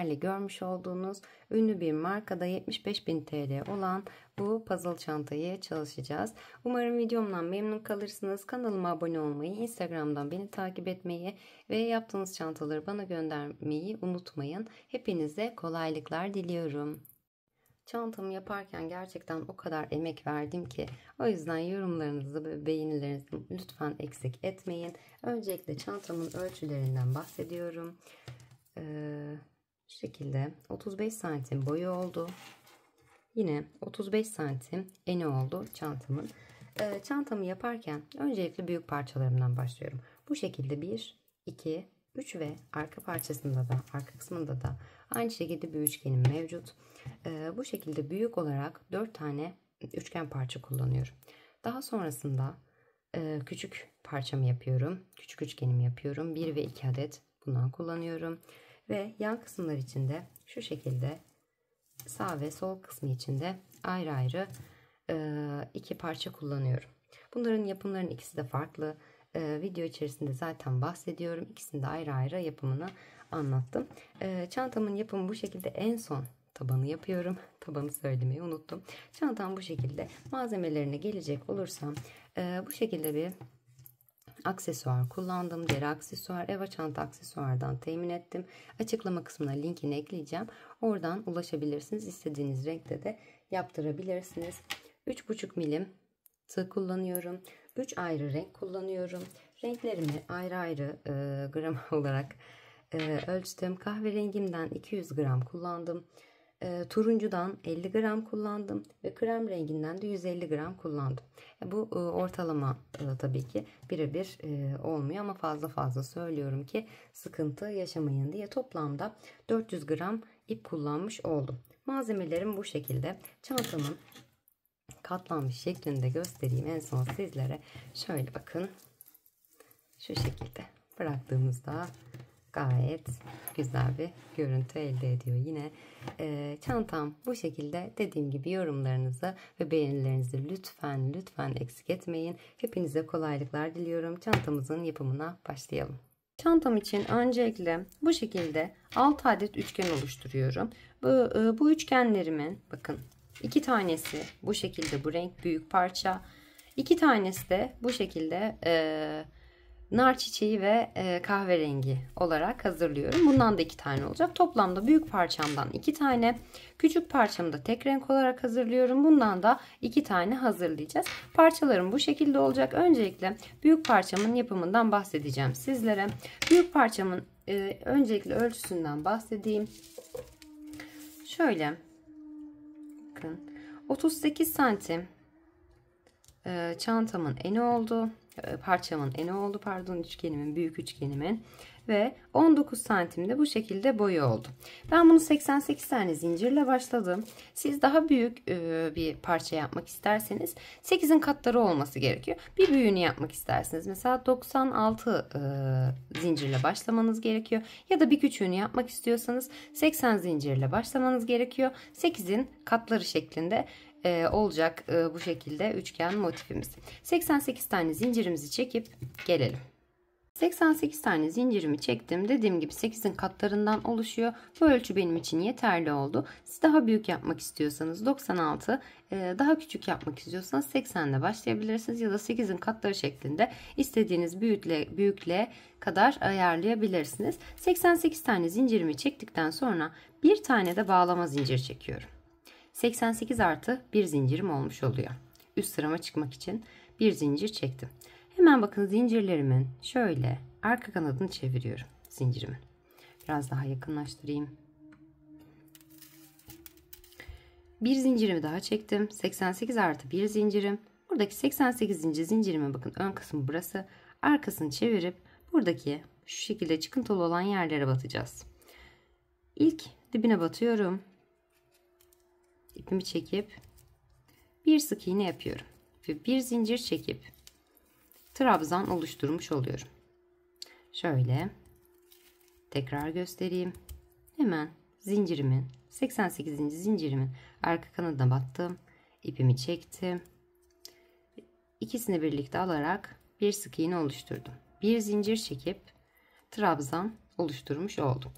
hayali görmüş olduğunuz ünlü bir markada 75.000 TL olan bu puzzle çantayı çalışacağız. Umarım videomdan memnun kalırsınız. Kanalıma abone olmayı, Instagram'dan beni takip etmeyi ve yaptığınız çantaları bana göndermeyi unutmayın. Hepinize kolaylıklar diliyorum. Çantamı yaparken gerçekten o kadar emek verdim ki o yüzden yorumlarınızı ve beğenilerinizi lütfen eksik etmeyin. Öncelikle çantamın ölçülerinden bahsediyorum. Şu şekilde 35 santim boyu oldu. Yine 35 santim eni oldu çantamın. Çantamı yaparken öncelikle büyük parçalarımdan başlıyorum. Bu şekilde 1, 2, 3 ve arka parçasında da, arka kısmında da aynı şekilde bir üçgenim mevcut. Bu şekilde büyük olarak 4 tane üçgen parça kullanıyorum. Daha sonrasında küçük parçamı yapıyorum. Küçük üçgenimi yapıyorum. 1 ve 2 adet bundan kullanıyorum. Ve yan kısımlar içinde şu şekilde sağ ve sol kısmı içinde ayrı ayrı iki parça kullanıyorum. Bunların yapımlarının ikisi de farklı. Video içerisinde zaten bahsediyorum. İkisini de ayrı ayrı yapımını anlattım. Çantamın yapımı bu şekilde. En son tabanı yapıyorum. Tabanı söylemeyi unuttum. Çantam bu şekilde. Malzemelerine gelecek olursam bu şekilde bir aksesuar kullandım. Deri aksesuar, Eva çanta aksesuardan temin ettim. Açıklama kısmına linkini ekleyeceğim. Oradan ulaşabilirsiniz. İstediğiniz renkte de yaptırabilirsiniz. 3,5 milim tığ kullanıyorum. 3 ayrı renk kullanıyorum. Renklerimi ayrı ayrı gram olarak ölçtüm. Kahverengimden 200 gram kullandım. Turuncudan 50 gram kullandım ve krem renginden de 150 gram kullandım. Bu ortalama tabii ki birebir olmuyor ama fazla söylüyorum ki sıkıntı yaşamayın diye. Toplamda 400 gram ip kullanmış oldum. Malzemelerim bu şekilde. Çantamın katlanmış şeklini de göstereyim en son sizlere. Şöyle bakın. Şu şekilde bıraktığımızda gayet güzel bir görüntü elde ediyor. Yine çantam bu şekilde. Dediğim gibi yorumlarınızı ve beğenilerinizi lütfen eksik etmeyin. Hepinize kolaylıklar diliyorum. Çantamızın yapımına başlayalım. Çantam için öncelikle bu şekilde 6 adet üçgen oluşturuyorum. Bu üçgenlerimin bakın 2 tanesi bu şekilde bu renk büyük parça. 2 tanesi de bu şekilde nar çiçeği ve kahverengi olarak hazırlıyorum. Bundan da 2 tane olacak. Toplamda büyük parçamdan 2 tane, küçük parçamı da tek renk olarak hazırlıyorum. Bundan da 2 tane hazırlayacağız. Parçalarım bu şekilde olacak. Öncelikle büyük parçamın yapımından bahsedeceğim sizlere. Büyük parçamın öncelikle ölçüsünden bahsedeyim. Şöyle bakın 38 santim çantamın eni oldu. Parçamın eni oldu üçgenimin, büyük üçgenimin ve 19 santimde bu şekilde boyu oldu. Ben bunu 88 tane zincirle başladım. Siz daha büyük bir parça yapmak isterseniz 8'in katları olması gerekiyor. Bir büyüğünü yapmak isterseniz mesela 96 zincirle başlamanız gerekiyor. Ya da bir küçüğünü yapmak istiyorsanız 80 zincirle başlamanız gerekiyor. 8'in katları şeklinde olacak bu şekilde üçgen motifimiz. 88 tane zincirimizi çekip gelelim. 88 tane zincirimi çektim. Dediğim gibi 8'in katlarından oluşuyor. Bu ölçü benim için yeterli oldu. Siz daha büyük yapmak istiyorsanız 96, daha küçük yapmak istiyorsanız 80 ile başlayabilirsiniz. Ya da 8'in katları şeklinde istediğiniz büyüklüğe kadar ayarlayabilirsiniz. 88 tane zincirimi çektikten sonra bir tane de bağlama zincir çekiyorum. 88 artı bir zincirim olmuş oluyor. Üst sırama çıkmak için bir zincir çektim. Hemen bakın zincirlerimin şöyle arka kanadını çeviriyorum zincirimin. Biraz daha yakınlaştırayım. Bir zincirimi daha çektim. 88 artı bir zincirim. Buradaki 88. zincirimin bakın ön kısmı burası. Arkasını çevirip buradaki şu şekilde çıkıntılı olan yerlere batacağız. İlk dibine batıyorum. İpimi çekip bir sık iğne yapıyorum ve bir zincir çekip trabzan oluşturmuş oluyorum. Şöyle tekrar göstereyim. Hemen zincirimin 88. zincirimin arka kanadına battım. İpimi çektim. İkisini birlikte alarak bir sık iğne oluşturdum. Bir zincir çekip trabzan oluşturmuş oldum.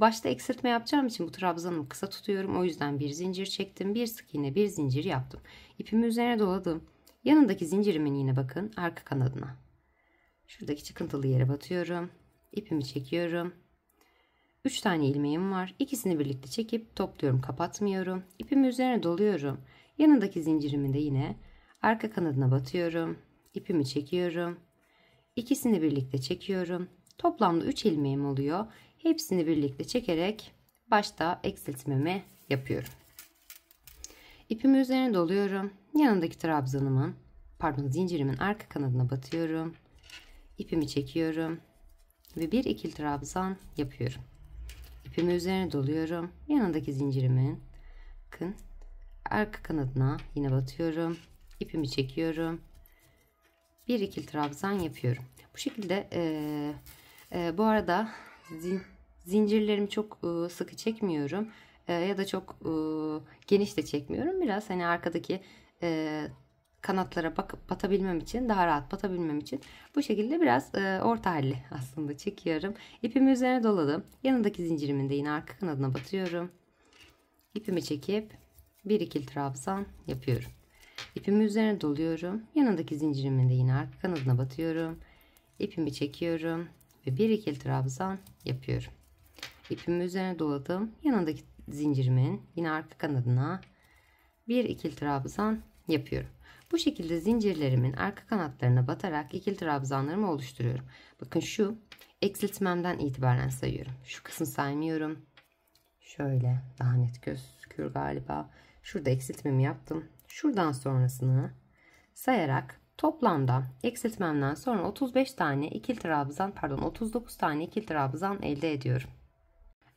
Başta eksiltme yapacağım için bu trabzanımı kısa tutuyorum. O yüzden bir zincir çektim. Bir sık iğne, bir zincir yaptım. İpimi üzerine doladım. Yanındaki zincirimin yine bakın arka kanadına. Şuradaki çıkıntılı yere batıyorum. İpimi çekiyorum. 3 tane ilmeğim var. İkisini birlikte çekip topluyorum. Kapatmıyorum. İpimi üzerine doluyorum. Yanındaki zincirimi de yine arka kanadına batıyorum. İpimi çekiyorum. İkisini birlikte çekiyorum. Toplamda 3 ilmeğim oluyor. Hepsini birlikte çekerek başta eksiltmemi yapıyorum. İpimi üzerine doluyorum. Yanındaki zincirimin arka kanadına batıyorum. İpimi çekiyorum ve bir ikili trabzan yapıyorum. İpimi üzerine doluyorum. Yanındaki zincirimin bakın arka kanadına yine batıyorum. İpimi çekiyorum. Bir ikili trabzan yapıyorum. Bu şekilde bu arada zincirlerimi çok sıkı çekmiyorum ya da çok geniş de çekmiyorum. Biraz hani arkadaki kanatlara batabilmem için, daha rahat batabilmem için bu şekilde biraz orta halli aslında çekiyorum. İpimi üzerine doladım. Yanındaki zincirimin de yine arka kanadına batıyorum. İpimi çekip bir ikili trabzan yapıyorum. İpimi üzerine doluyorum. Yanındaki zincirimin de yine arka kanadına batıyorum. İpimi çekiyorum ve bir ikili trabzan yapıyorum. İpimi üzerine doladım. Yanındaki zincirimin yine arka kanadına bir ikili trabzan yapıyorum. Bu şekilde zincirlerimin arka kanatlarına batarak ikili trabzanlarımı oluşturuyorum. Bakın şu eksiltmemden itibaren sayıyorum. Şu kısmı saymıyorum. Şöyle daha net gözüküyor galiba. Şurada eksiltmemi yaptım. Şuradan sonrasını sayarak toplamda eksiltmemden sonra 39 tane ikili trabzan elde ediyorum.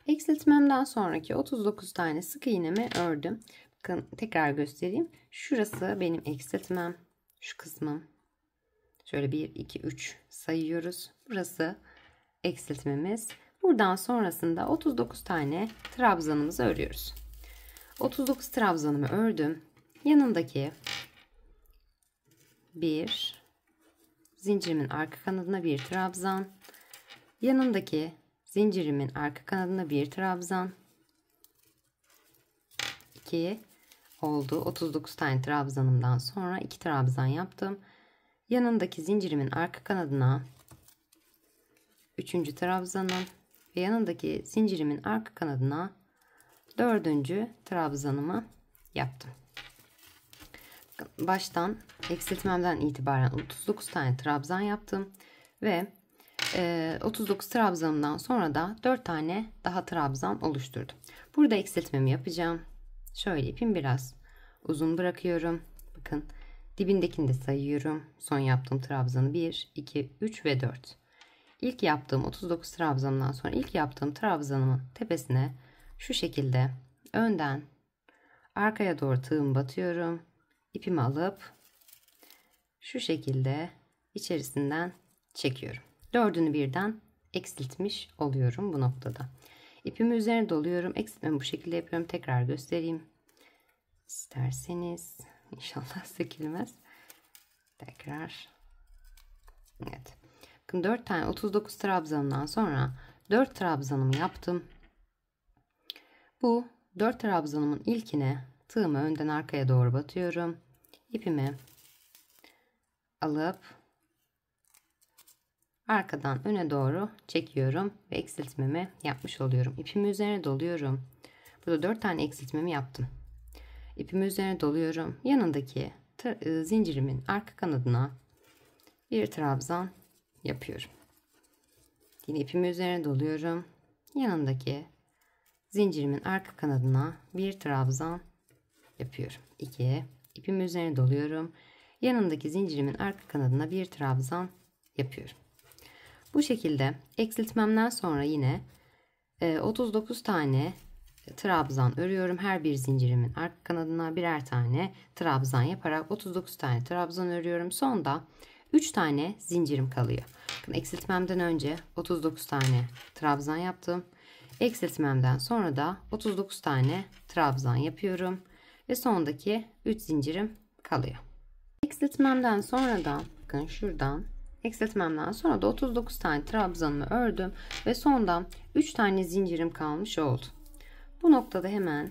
Eksiltmemden sonraki 39 tane sık iğnemi ördüm. Bakın tekrar göstereyim. Şurası benim eksiltmem. Şu kısmım. Şöyle 1, 2, 3 sayıyoruz. Burası eksiltmemiz. Buradan sonrasında 39 tane trabzanımızı örüyoruz. 39 trabzanımı ördüm. Yanındaki bir zincirimin arka kanadına bir trabzan. Yanındaki zincirimin arka kanadına bir trabzan. 2 oldu. 39 tane trabzanımdan sonra 2 trabzan yaptım. Yanındaki zincirimin arka kanadına 3. trabzanım ve yanındaki zincirimin arka kanadına 4. trabzanımı yaptım. Baştan eksiltmemden itibaren 39 tane trabzan yaptım ve 39 trabzanımdan sonra da 4 tane daha trabzan oluşturdum. Burada eksiltmemi yapacağım. Şöyle ipimi biraz uzun bırakıyorum. Bakın dibindekini de sayıyorum. Son yaptığım trabzanı 1, 2, 3 ve 4. İlk yaptığım 39 trabzanımdan sonra ilk yaptığım trabzanımın tepesine şu şekilde önden arkaya doğru tığımı batıyorum. İpimi alıp şu şekilde içerisinden çekiyorum. Dördünü birden eksiltmiş oluyorum bu noktada. İpimi üzerine doluyorum. Eksiltmemi bu şekilde yapıyorum. Tekrar göstereyim İsterseniz. İnşallah sökülmez. Tekrar. Evet. Bakın 4 tane 39 trabzanından sonra 4 trabzanımı yaptım. Bu 4 trabzanımın ilkine tığımı önden arkaya doğru batıyorum. İpimi alıp arkadan öne doğru çekiyorum ve eksiltmemi yapmış oluyorum. İpimi üzerine doluyorum. Burada 4 tane eksiltmemi yaptım. İpimi üzerine doluyorum. Yanındaki zincirimin arka kanadına bir trabzan yapıyorum. Yine ipimi üzerine doluyorum. Yanındaki zincirimin arka kanadına bir trabzan yapıyorum. 2. İpimi üzerine doluyorum. Yanındaki zincirimin arka kanadına bir trabzan yapıyorum. Bu şekilde eksiltmemden sonra yine 39 tane trabzan örüyorum. Her bir zincirimin arka kanadına birer tane trabzan yaparak 39 tane trabzan örüyorum. Sonda 3 tane zincirim kalıyor. Bakın eksiltmemden önce 39 tane trabzan yaptım. Eksiltmemden sonra da 39 tane trabzan yapıyorum. Ve sondaki 3 zincirim kalıyor. Eksiltmemden sonra da bakın şuradan Eksiltmemden sonra da 39 tane trabzanımı ördüm ve sondan 3 tane zincirim kalmış oldu. Bu noktada hemen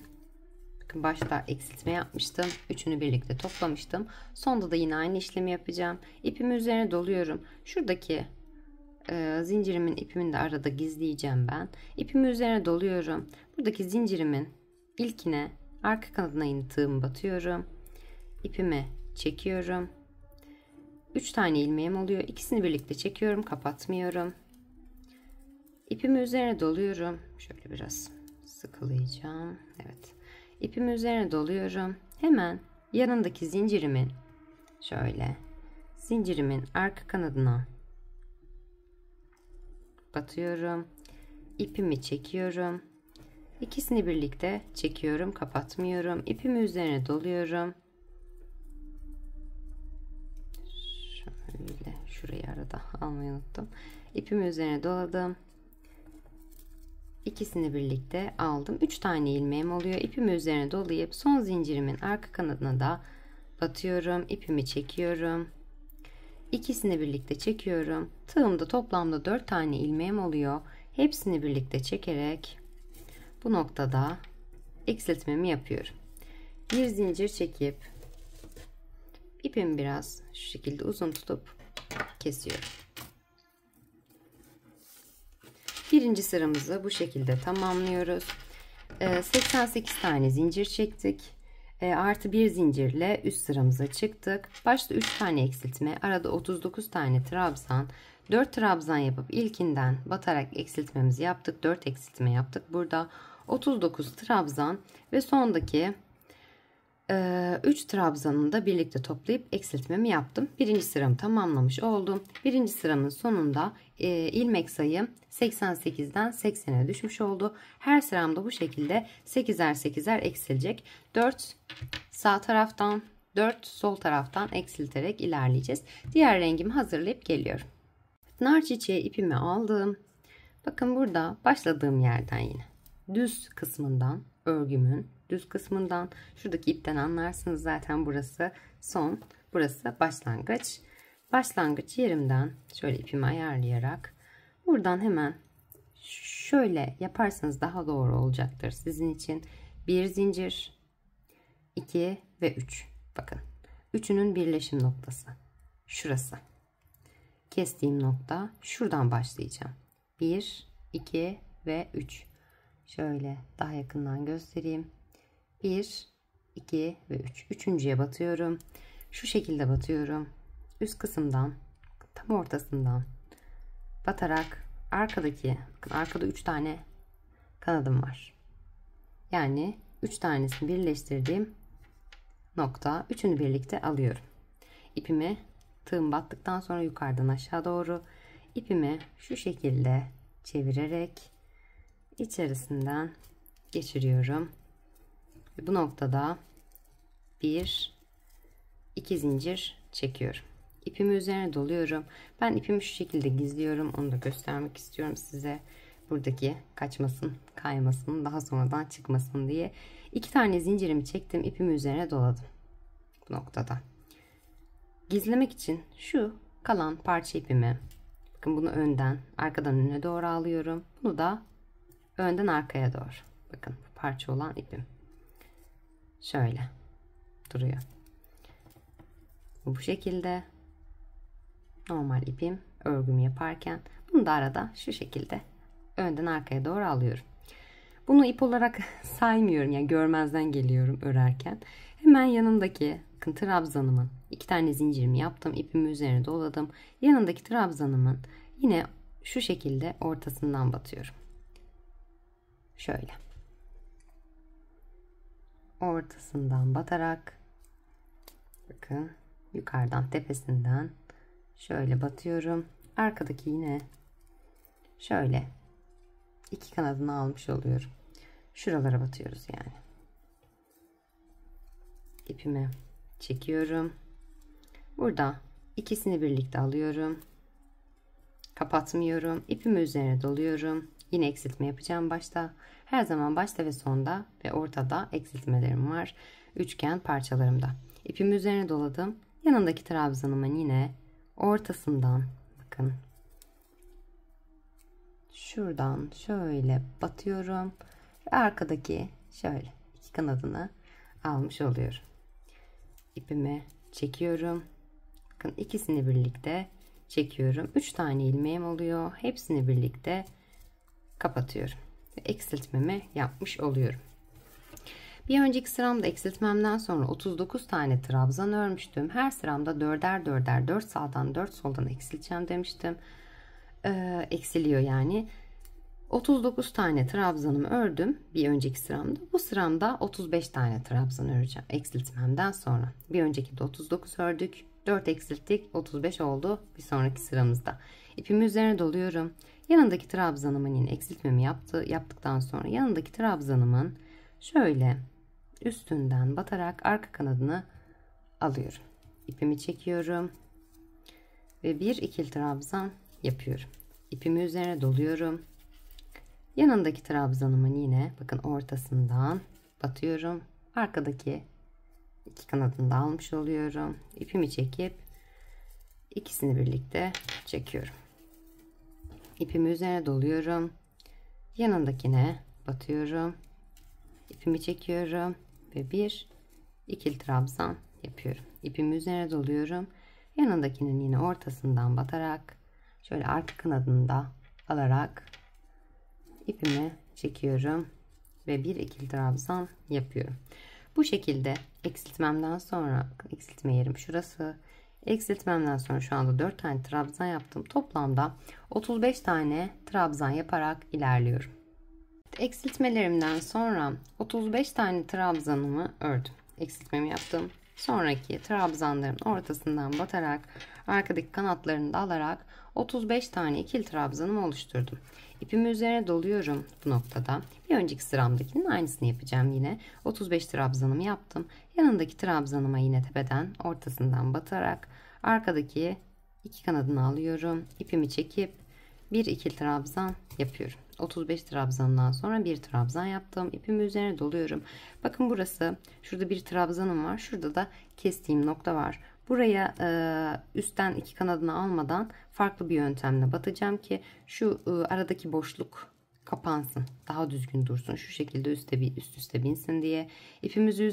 bakın, başta eksiltme yapmıştım. Üçünü birlikte toplamıştım. Sonda da yine aynı işlemi yapacağım. İpimi üzerine doluyorum. Şuradaki zincirimin ipini de arada gizleyeceğim ben. İpimi üzerine doluyorum. Buradaki zincirimin ilkine arka kanadına yine tığımı batıyorum. İpimi çekiyorum. 3 tane ilmeğim oluyor. İkisini birlikte çekiyorum, kapatmıyorum. İpimi üzerine doluyorum. Şöyle biraz sıkılayacağım. Evet. İpimi üzerine doluyorum. Hemen yanındaki zincirimin zincirimin arka kanadına batıyorum. İpimi çekiyorum. İkisini birlikte çekiyorum, kapatmıyorum. İpimi üzerine doluyorum. Şöyle şurayı arada almayı unuttum. İpimi üzerine doladım. İkisini birlikte aldım. 3 tane ilmeğim oluyor. İpimi üzerine dolayıp son zincirimin arka kanadına da batıyorum. İpimi çekiyorum. İkisini birlikte çekiyorum. Tığımda toplamda 4 tane ilmeğim oluyor. Hepsini birlikte çekerek bu noktada eksiltmemi yapıyorum. Bir zincir çekip ipimi biraz şu şekilde uzun tutup kesiyorum. Birinci sıramızı bu şekilde tamamlıyoruz. 88 tane zincir çektik. Artı bir zincirle üst sıramıza çıktık. Başta 3 tane eksiltme, arada 39 tane trabzan, 4 trabzan yapıp ilkinden batarak eksiltmemizi yaptık. 4 eksiltme yaptık. Burada 39 trabzan ve sondaki 3 trabzanını da birlikte toplayıp eksiltmemi yaptım. Birinci sıramı tamamlamış oldum. Birinci sıramın sonunda ilmek sayım 88'den 80'e düşmüş oldu. Her sıramda bu şekilde 8'er 8'er eksilecek. 4 sağ taraftan 4 sol taraftan eksilterek ilerleyeceğiz. Diğer rengimi hazırlayıp geliyorum. Nar çiçeği ipimi aldım. Bakın burada başladığım yerden yine düz kısmından, örgümün düz kısmından, şuradaki ipten anlarsınız zaten, burası son, burası başlangıç. Başlangıç yerimden şöyle ipimi ayarlayarak buradan hemen şöyle yaparsanız daha doğru olacaktır sizin için. Bir zincir, 2 ve 3. Bakın, üçünün birleşim noktası şurası. Kestiğim nokta, şuradan başlayacağım. 1, 2 ve 3. Şöyle daha yakından göstereyim. 1, 2 ve 3. Üçüncüye batıyorum. Şu şekilde batıyorum. Üst kısımdan, tam ortasından batarak arkadaki, bakın arkada 3 tane kanadım var. Yani 3 tanesini birleştirdiğim nokta, üçünü birlikte alıyorum. İpimi tığım battıktan sonra yukarıdan aşağı doğru ipimi şu şekilde çevirerek içerisinden geçiriyorum. Ve bu noktada 1, 2 zincir çekiyorum. İpimi üzerine doluyorum. Ben ipimi şu şekilde gizliyorum. Onu da göstermek istiyorum size. Buradaki kaçmasın, kaymasın, daha sonradan çıkmasın diye. 2 tane zincirimi çektim. İpimi üzerine doladım. Bu noktada. Gizlemek için şu kalan parça ipimi, bakın bunu önden arkadan öne doğru alıyorum. Bunu da önden arkaya doğru. Bakın bu parça olan ipim. Şöyle duruyor. Bu şekilde normal ipim örgümü yaparken bunu da arada şu şekilde önden arkaya doğru alıyorum. Bunu ip olarak saymıyorum, yani görmezden geliyorum örerken. Hemen yanındaki trabzanımın 2 tane zincirimi yaptım, ipimi üzerine doladım. Yanındaki trabzanımın yine şu şekilde ortasından batıyorum. Şöyle ortasından batarak, bakın yukarıdan tepesinden şöyle batıyorum. Arkadaki yine şöyle 2 kanadını almış oluyorum. Şuralara batıyoruz yani. İpimi çekiyorum. Burada ikisini birlikte alıyorum. Kapatmıyorum. İpimi üzerine doluyorum. Yine eksiltme yapacağım başta. Her zaman başta ve sonda ve ortada eksiltmelerim var. Üçgen parçalarımda. İpimi üzerine doladım. Yanındaki trabzanımın yine ortasından bakın. Şuradan şöyle batıyorum. Ve arkadaki şöyle iki kanadını almış oluyorum. İpimi çekiyorum. Bakın ikisini birlikte çekiyorum. 3 tane ilmeğim oluyor. Hepsini birlikte kapatıyorum. Ve eksiltmemi yapmış oluyorum. Bir önceki sıramda eksiltmemden sonra 39 tane trabzan örmüştüm. Her sıramda 4'er 4'er 4 sağdan 4 soldan eksilteceğim demiştim. Eksiliyor yani. 39 tane trabzanımı ördüm bir önceki sıramda. Bu sıramda 35 tane trabzan öreceğim eksiltmemden sonra. Bir önceki de 39 ördük. 4 eksilttik. 35 oldu bir sonraki sıramızda. İpimi üzerine doluyorum. Yanındaki trabzanımın yine eksiltmemi yaptıktan sonra yanındaki trabzanımın şöyle üstünden batarak arka kanadını alıyorum. İpimi çekiyorum ve bir ikili trabzan yapıyorum. İpimi üzerine doluyorum. Yanındaki trabzanımın yine bakın ortasından batıyorum. Arkadaki iki kanadını da almış oluyorum. İpimi çekip ikisini birlikte çekiyorum. İpimi üzerine doluyorum. Yanındakine batıyorum. İpimi çekiyorum ve bir ikili trabzan yapıyorum. İpimi üzerine doluyorum. Yanındakinin yine ortasından batarak şöyle arka kanadını da alarak ipimi çekiyorum ve bir ikili trabzan yapıyorum. Bu şekilde eksiltmemden sonra eksiltme yerim şurası. Eksiltmemden sonra şu anda 4 tane trabzan yaptım. Toplamda 35 tane trabzan yaparak ilerliyorum. Eksiltmelerimden sonra 35 tane trabzanımı ördüm. Eksiltmemi yaptım. Sonraki trabzanların ortasından batarak arkadaki kanatlarını da alarak 35 tane ikili trabzanımı oluşturdum. İpimi üzerine doluyorum bu noktada. Bir önceki sıramdakinin aynısını yapacağım yine. 35 trabzanımı yaptım. Yanındaki trabzanıma yine tepeden ortasından batarak arkadaki iki kanadını alıyorum. İpimi çekip bir ikili trabzan yapıyorum. 35 trabzandan sonra bir trabzan yaptım. İpimi üzerine doluyorum. Bakın burası. Şurada bir trabzanım var. Şurada da kestiğim nokta var. Buraya üstten iki kanadını almadan farklı bir yöntemle batacağım ki şu aradaki boşluk kapansın. Daha düzgün dursun. Şu şekilde üst üste binsin diye. İpimizi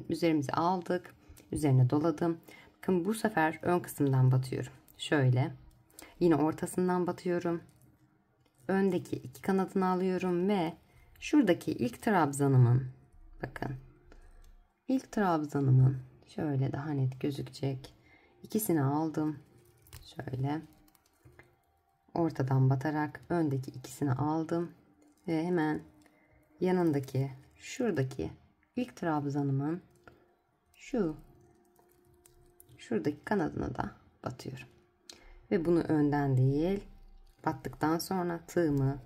üzerimize aldık. Üzerine doladım. Bakın bu sefer ön kısımdan batıyorum. Şöyle. Yine ortasından batıyorum. Öndeki iki kanadını alıyorum ve şuradaki ilk trabzanımın bakın ilk trabzanımın şöyle daha net gözükecek ikisini aldım. Şöyle ortadan batarak öndeki ikisini aldım ve hemen yanındaki şuradaki ilk trabzanımın şuradaki kanadına da batıyorum. Ve bunu önden değil battıktan sonra tığımı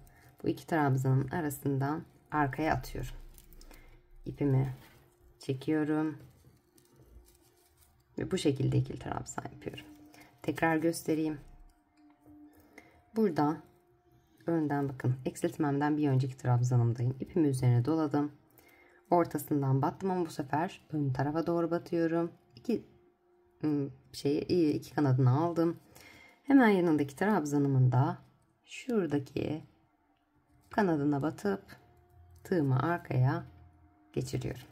bu iki trabzanın arasından arkaya atıyorum. İpimi çekiyorum. Ve bu şekilde ikili trabzan yapıyorum. Tekrar göstereyim. Burada önden bakın eksiltmemden bir önceki trabzanımdayım. İpimi üzerine doladım. Ortasından battım ama bu sefer ön tarafa doğru batıyorum. İki kanadını aldım. Hemen yanındaki trabzanımın da şuradaki kanadına batıp tığımı arkaya geçiriyorum.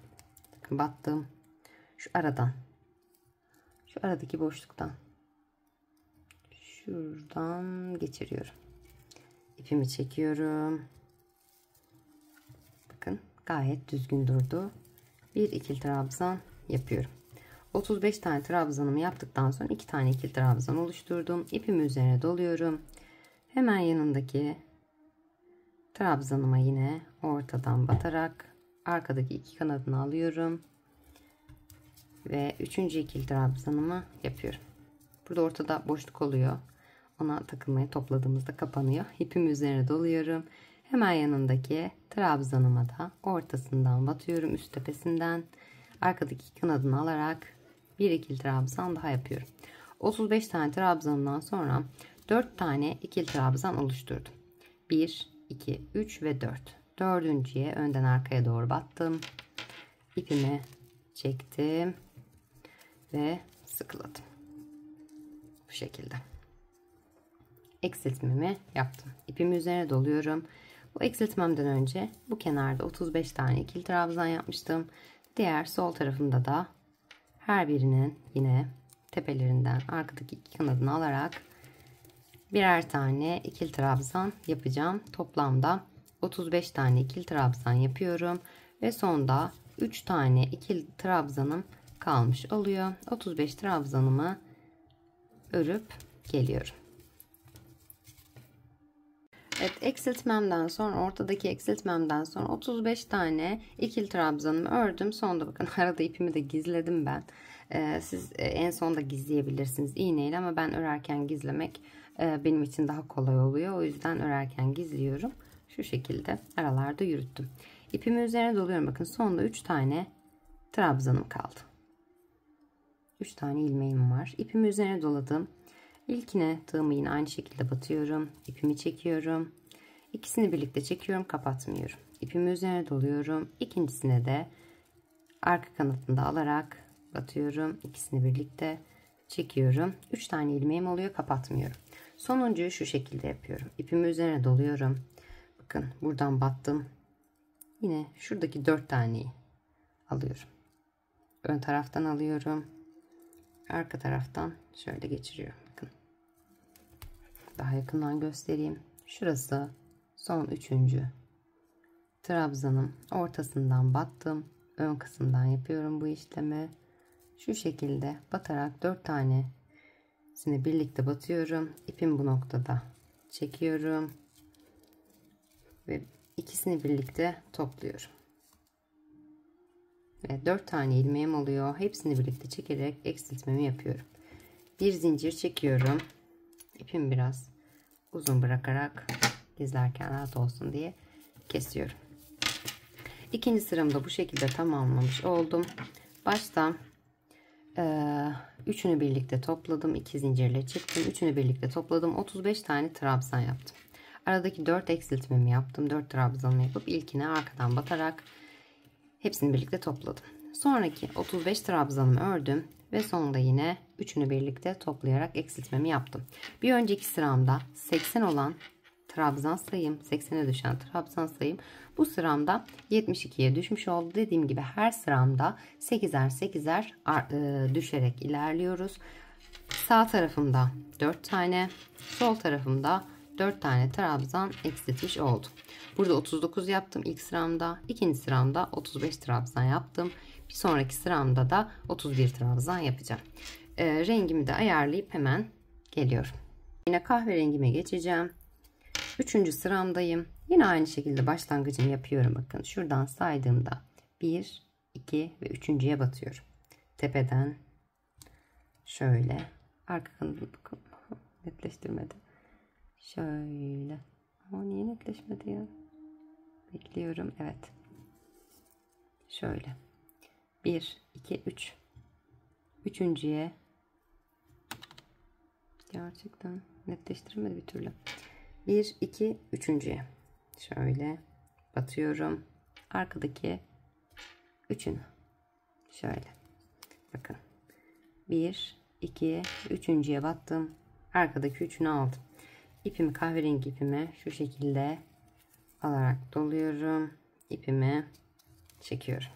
Bakın battım. Şu aradaki boşluktan şuradan geçiriyorum. İpimi çekiyorum. Bakın gayet düzgün durdu. Bir ikili trabzan yapıyorum. 35 tane trabzanımı yaptıktan sonra 2 tane ikili trabzan oluşturdum. İpimi üzerine doluyorum. Hemen yanındaki trabzanıma yine ortadan batarak arkadaki iki kanadını alıyorum. Ve 3. ikili trabzanımı yapıyorum. Burada ortada boşluk oluyor. Ona takılmayı topladığımızda kapanıyor. İpimi üzerine doluyorum. Hemen yanındaki trabzanıma da ortasından batıyorum üst tepesinden. Arkadaki kanadını alarak bir ikili trabzan daha yapıyorum. 35 tane trabzandan sonra 4 tane ikili trabzan oluşturdum. 1, 2, 3 ve 4. Dördüncüye önden arkaya doğru battım. İpimi çektim ve sıkıladım. Bu şekilde. eksiltmemi yaptım. İpimi üzerine doluyorum. Bu eksiltmemden önce bu kenarda 35 tane ikili trabzan yapmıştım. Diğer sol tarafında da her birinin yine tepelerinden arkadaki iki kanadını alarak birer tane ikili trabzan yapacağım. Toplamda 35 tane ikili trabzan yapıyorum ve sonda 3 tane ikili trabzanım kalmış oluyor. 35 trabzanımı örüp geliyorum. Evet, eksiltmemden sonra, ortadaki eksiltmemden sonra 35 tane ikili trabzanımı ördüm. Sonda bakın arada ipimi de gizledim ben. Siz en sonda gizleyebilirsiniz iğneyle ama ben örerken gizlemek benim için daha kolay oluyor. O yüzden örerken gizliyorum. Şu şekilde aralarda yürüttüm. İpimi üzerine doluyorum. Bakın sonda 3 tane trabzanım kaldı. 3 tane ilmeğim var. İpimi üzerine doladım. İlkine tığımı yine aynı şekilde batıyorum. İpimi çekiyorum. İkisini birlikte çekiyorum, kapatmıyorum. İpimi üzerine doluyorum. İkincisine de arka kanatında alarak batıyorum. İkisini birlikte çekiyorum. 3 tane ilmeğim oluyor, kapatmıyorum. Sonuncuyu şu şekilde yapıyorum. İpimi üzerine doluyorum. Bakın buradan battım. Yine şuradaki 4 taneyi alıyorum. Ön taraftan alıyorum. Arka taraftan şöyle geçiriyorum. Bakın. Daha yakından göstereyim. Şurası son 3. trabzanım. Ortasından battım. Ön kısımdan yapıyorum bu işlemi. Şu şekilde batarak 4 tanesini birlikte batıyorum. İpimi bu noktada çekiyorum. Ve ikisini birlikte topluyorum. Ve 4 tane ilmeğim oluyor. Hepsini birlikte çekerek eksiltmemi yapıyorum. Bir zincir çekiyorum. İpimi biraz uzun bırakarak gizlerken rahat olsun diye kesiyorum. İkinci sıramda bu şekilde tamamlamış oldum. Başta üçünü birlikte topladım. 2 zincirle çıktım. Üçünü birlikte topladım. 35 tane trabzan yaptım. Aradaki 4 eksiltmemi yaptım. 4 trabzanımı yapıp ilkine arkadan batarak hepsini birlikte topladım. Sonraki 35 trabzanımı ördüm ve sonunda yine üçünü birlikte toplayarak eksiltmemi yaptım. Bir önceki sıramda 80 olan trabzan sayım, 80'e düşen trabzan sayım bu sıramda 72'ye düşmüş oldu. Dediğim gibi her sıramda 8'er 8'er düşerek ilerliyoruz. Sağ tarafımda 4 tane, sol tarafımda 4 tane trabzan eksiltmiş oldum. Burada 39 yaptım ilk sıramda. İkinci sıramda 35 trabzan yaptım. Bir sonraki sıramda da 31 trabzan yapacağım. Rengimi de ayarlayıp hemen geliyorum. Yine kahverengime geçeceğim. 3. sıramdayım. Yine aynı şekilde başlangıcımı yapıyorum. Bakın şuradan saydığımda 1, 2 ve 3.'ye batıyorum. Tepeden şöyle arka kanadını bakın netleştirmedim. Şöyle. Ama niye netleşmedi ya? Bekliyorum. Evet. Şöyle. 1, 2, 3. 3.'ye gerçekten netleştirmedi bir türlü. 1, 2, 3.'ye şöyle batıyorum. Arkadaki 3'ünü şöyle. Bakın. 1, 2, 3.'ye battım. Arkadaki 3'ünü aldım. İpimi, kahverengi ipimi şu şekilde alarak doluyorum. İpimi çekiyorum.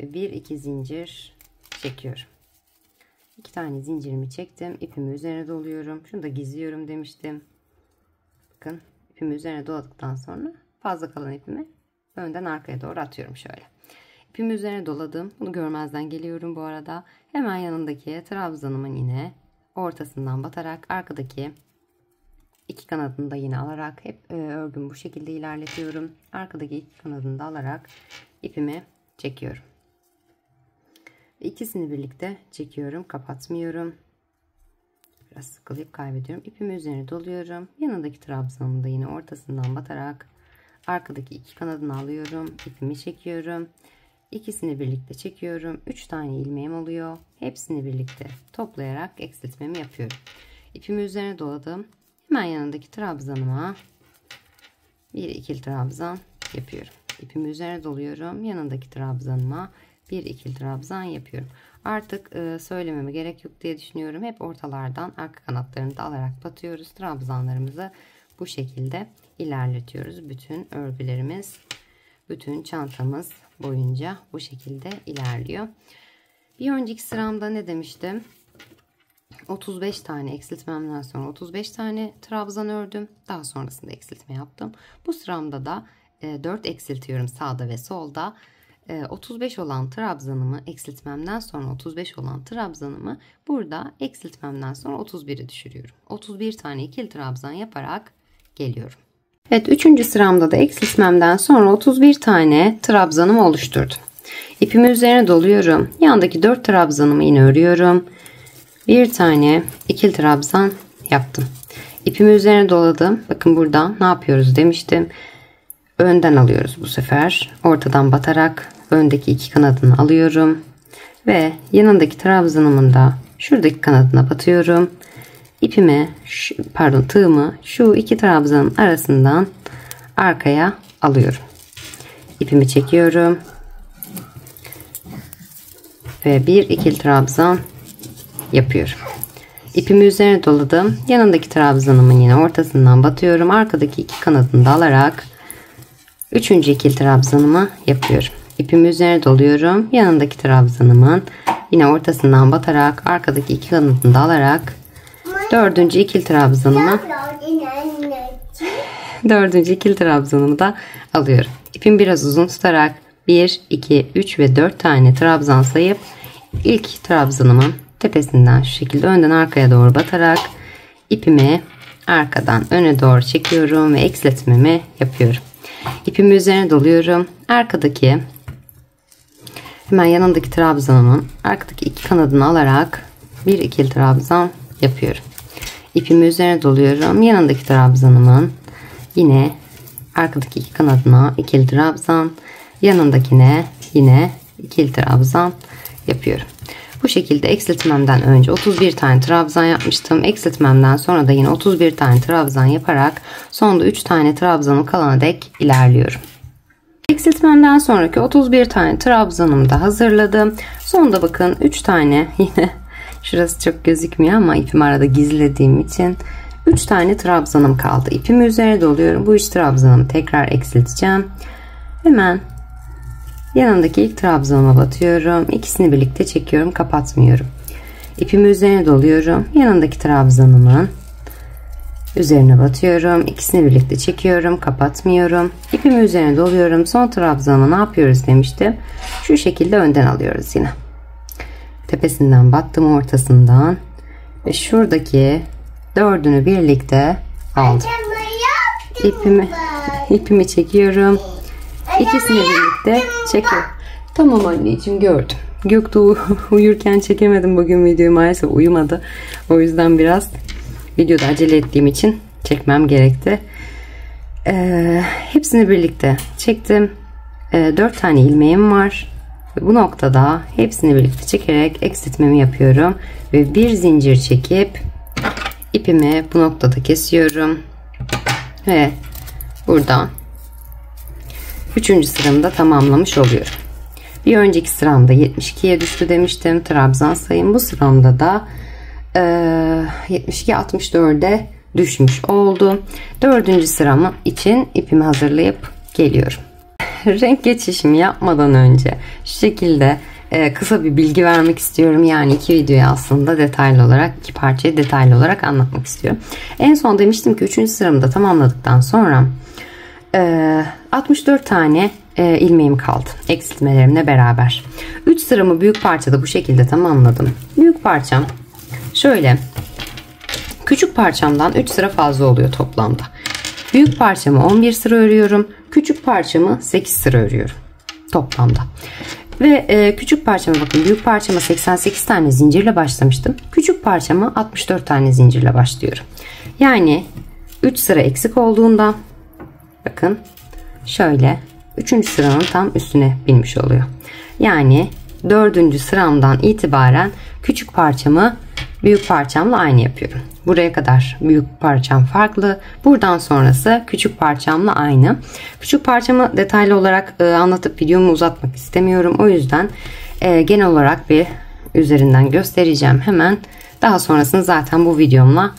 Ve 1-2 zincir çekiyorum. 2 tane zincirimi çektim. İpimi üzerine doluyorum. Şunu da gizliyorum demiştim. Bakın ipimi üzerine doladıktan sonra fazla kalan ipimi önden arkaya doğru atıyorum şöyle. İpimi üzerine doladım. Bunu görmezden geliyorum bu arada. Hemen yanındaki trabzanımın yine ortasından batarak arkadaki 2 kanadını da yine alarak hep örgümü bu şekilde ilerletiyorum. Arkadaki 2 kanadını da alarak ipimi çekiyorum. İkisini birlikte çekiyorum, kapatmıyorum. Biraz sıkılıp kaybediyorum. İpimi üzerine doluyorum. Yanındaki trabzanımı da yine ortasından batarak arkadaki 2 kanadını alıyorum. İpimi çekiyorum. İkisini birlikte çekiyorum. 3 tane ilmeğim oluyor. Hepsini birlikte toplayarak eksiltmemi yapıyorum. İpimi üzerine doladım. Hemen yanındaki trabzanıma bir ikili trabzan yapıyorum. İpimi üzerine doluyorum. Yanındaki trabzanıma bir ikili trabzan yapıyorum. Artık söylememe gerek yok diye düşünüyorum. Hep ortalardan arka kanatlarını da alarak batıyoruz. Trabzanlarımızı bu şekilde ilerletiyoruz. Bütün örgülerimiz, bütün çantamız boyunca bu şekilde ilerliyor. Bir önceki sıramda ne demiştim? 35 tane eksiltmemden sonra 35 tane trabzan ördüm. Daha sonrasında eksiltme yaptım. Bu sıramda da 4 eksiltiyorum sağda ve solda. 35 olan trabzanımı eksiltmemden sonra 35 olan trabzanımı burada eksiltmemden sonra 31'e düşürüyorum. 31 tane ikili trabzan yaparak geliyorum. Evet, 3. sıramda da eksiltmemden sonra 31 tane trabzanımı oluşturdum. İpimi üzerine doluyorum. Yandaki 4 trabzanımı yine örüyorum. Bir tane ikili trabzan yaptım. İpimi üzerine doladım. Bakın burada ne yapıyoruz demiştim. Önden alıyoruz bu sefer. Ortadan batarak öndeki iki kanadını alıyorum. Ve yanındaki trabzanımın da şuradaki kanadına batıyorum. İpimi, tığımı şu iki trabzanın arasından arkaya alıyorum. İpimi çekiyorum. Ve bir ikili trabzan yapıyorum. İpimi üzerine doladım. Yanındaki trabzanımın yine ortasından batıyorum. Arkadaki iki kanadını da alarak 3. ikili trabzanımı yapıyorum. İpimi üzerine doluyorum. Yanındaki trabzanımın yine ortasından batarak arkadaki iki kanadını da alarak 4. ikili trabzanımı da alıyorum. İpimi biraz uzun tutarak 1, 2, 3 ve 4 tane trabzan sayıp ilk trabzanımın tepesinden şu şekilde önden arkaya doğru batarak ipimi arkadan öne doğru çekiyorum ve eksiltmemi yapıyorum. İpimi üzerine doluyorum. Arkadaki hemen yanındaki trabzanımın arkadaki iki kanadını alarak bir ikili trabzan yapıyorum. İpimi üzerine doluyorum. Yanındaki trabzanımın yine arkadaki iki kanadına ikili trabzan, yanındakine yine ikili trabzan yapıyorum. Bu şekilde eksiltmemden önce 31 tane trabzan yapmıştım. Eksiltmemden sonra da yine 31 tane trabzan yaparak sonda 3 tane trabzanım kalana dek ilerliyorum. Eksiltmemden sonraki 31 tane trabzanımı da hazırladım. Sonda bakın 3 tane yine şurası çok gözükmüyor ama ipimi arada gizlediğim için 3 tane trabzanım kaldı. İpimi üzerine doluyorum. Bu 3 trabzanımı tekrar eksilteceğim. Hemen yanındaki ilk trabzanıma batıyorum. İkisini birlikte çekiyorum, kapatmıyorum. İpimi üzerine doluyorum. Yanındaki trabzanımın üzerine batıyorum. İkisini birlikte çekiyorum, kapatmıyorum. İpimi üzerine doluyorum. Son trabzanı ne yapıyoruz demiştim. Şu şekilde önden alıyoruz yine. Tepesinden battım, ortasından ve şuradaki 4'ünü birlikte aldım. İpimi çekiyorum. İkisini birlikte çekiyorum. Tamam anneciğim, gördüm. Göktuğ uyurken çekemedim bugün videoyu, maalesef uyumadı. O yüzden biraz videoda acele ettiğim için çekmem gerekti. Hepsini birlikte çektim. 4 tane ilmeğim var. Bu noktada hepsini birlikte çekerek eksiltmemi yapıyorum. Ve bir zincir çekip ipimi bu noktada kesiyorum. Ve buradan 3. sıramı da tamamlamış oluyorum. Bir önceki sıramda 72'ye düştü demiştim trabzan sayım. Bu sıramda da 72-64'e düşmüş oldu. 4. sıramı için ipimi hazırlayıp geliyorum. Renk geçişimi yapmadan önce şu şekilde kısa bir bilgi vermek istiyorum. Yani iki videoyu aslında detaylı olarak, iki parçayı detaylı olarak anlatmak istiyorum. En son demiştim ki 3. sıramı da tamamladıktan sonra 64 tane ilmeğim kaldı eksiltmelerimle beraber. 3 sıramı büyük parçada bu şekilde tamamladım. Büyük parçam şöyle, küçük parçamdan 3 sıra fazla oluyor toplamda. Büyük parçamı 11 sıra örüyorum. Küçük parçamı 8 sıra örüyorum toplamda. Ve küçük parçama bakın, büyük parçama 88 tane zincirle başlamıştım. Küçük parçama 64 tane zincirle başlıyorum. Yani 3 sıra eksik olduğunda bakın şöyle 3. sıranın tam üstüne binmiş oluyor. Yani 4. sıramdan itibaren küçük parçamı büyük parçamla aynı yapıyorum. Buraya kadar büyük parçam farklı. Buradan sonrası küçük parçamla aynı. Küçük parçamı detaylı olarak anlatıp videomu uzatmak istemiyorum. O yüzden genel olarak bir üzerinden göstereceğim hemen. Daha sonrasını zaten bu videomla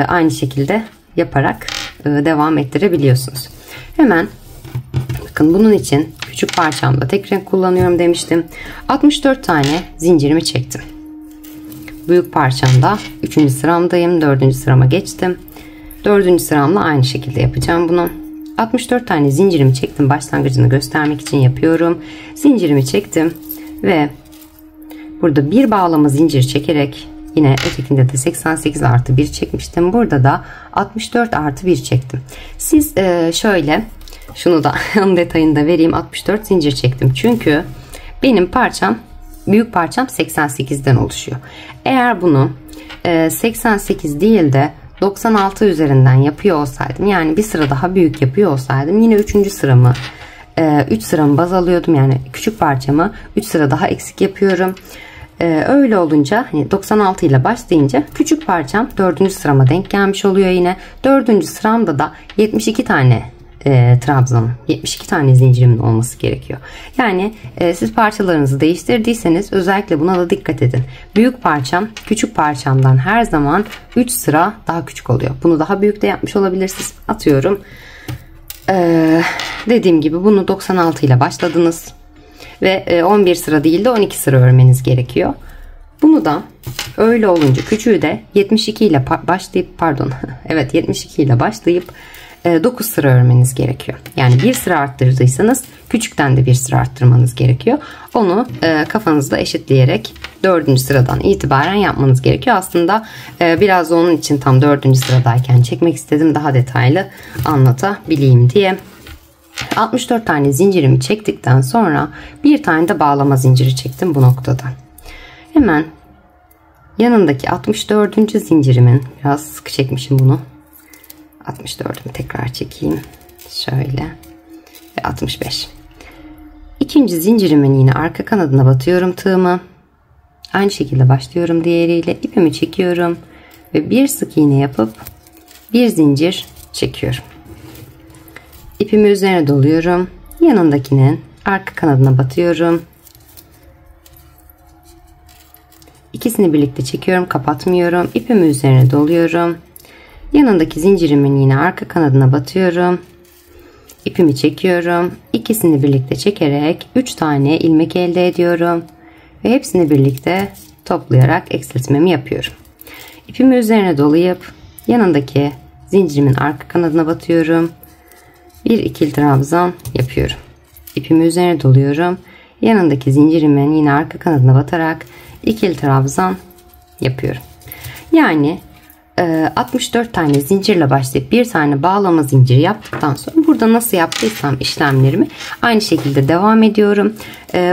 aynı şekilde yaparak devam ettirebiliyorsunuz. Hemen bakın, bunun için küçük parçamda tek renk kullanıyorum demiştim. 64 tane zincirimi çektim. Büyük parçamda 3. sıramdayım. 4. sırama geçtim. 4. sıramla aynı şekilde yapacağım bunu. 64 tane zincirimi çektim. Başlangıcını göstermek için yapıyorum. Zincirimi çektim ve burada bir bağlama zincir çekerek, yine ötekinde de 88 artı 1 çekmiştim. Burada da 64 artı 1 çektim. Siz şöyle, şunu da detayını da vereyim. 64 zincir çektim. Çünkü benim parçam, büyük parçam 88'den oluşuyor. Eğer bunu 88 değil de 96 üzerinden yapıyor olsaydım, yani bir sıra daha büyük yapıyor olsaydım, yine 3. sıramı 3 sıramı baz alıyordum. Yani küçük parçamı 3 sıra daha eksik yapıyorum. Öyle olunca hani 96 ile başlayınca küçük parçam 4. sırama denk gelmiş oluyor yine. 4. sıramda da 72 tane trabzanım, 72 tane zincirimin olması gerekiyor. Yani siz parçalarınızı değiştirdiyseniz özellikle buna da dikkat edin. Büyük parçam küçük parçamdan her zaman 3 sıra daha küçük oluyor. Bunu daha büyük de yapmış olabilirsiniz. Atıyorum dediğim gibi bunu 96 ile başladınız ve 11 sıra değil de 12 sıra örmeniz gerekiyor. Bunu da öyle olunca küçüğü de 72 ile başlayıp evet 72 ile başlayıp 9 sıra örmeniz gerekiyor. Yani bir sıra arttırdıysanız küçükten de bir sıra arttırmanız gerekiyor. Onu kafanızda eşitleyerek 4. sıradan itibaren yapmanız gerekiyor. Aslında biraz da onun için tam 4. sıradayken çekmek istedim. Daha detaylı anlatabileyim diye. 64 tane zincirimi çektikten sonra bir tane de bağlama zinciri çektim bu noktada. Hemen yanındaki 64. zincirimin, biraz sıkı çekmişim bunu. 64'ümü tekrar çekeyim. Şöyle. Ve 65. İkinci zincirimin yine arka kanadına batıyorum tığımı. Aynı şekilde başlıyorum diğeriyle. İpimi çekiyorum. Ve bir sık iğne yapıp bir zincir çekiyorum. İpimi üzerine doluyorum. Yanındakinin arka kanadına batıyorum. İkisini birlikte çekiyorum. Kapatmıyorum. İpimi üzerine doluyorum. Yanındaki zincirimin yine arka kanadına batıyorum. İpimi çekiyorum. İkisini birlikte çekerek 3 tane ilmek elde ediyorum. Ve hepsini birlikte toplayarak eksiltmemi yapıyorum. İpimi üzerine dolayıp yanındaki zincirimin arka kanadına batıyorum. Bir ikili trabzan yapıyorum. İpimi üzerine doluyorum. Yanındaki zincirimin yine arka kanadına batarak ikili trabzan yapıyorum. Yani 64 tane zincirle başlayıp bir tane bağlama zinciri yaptıktan sonra burada nasıl yaptıysam işlemlerimi aynı şekilde devam ediyorum.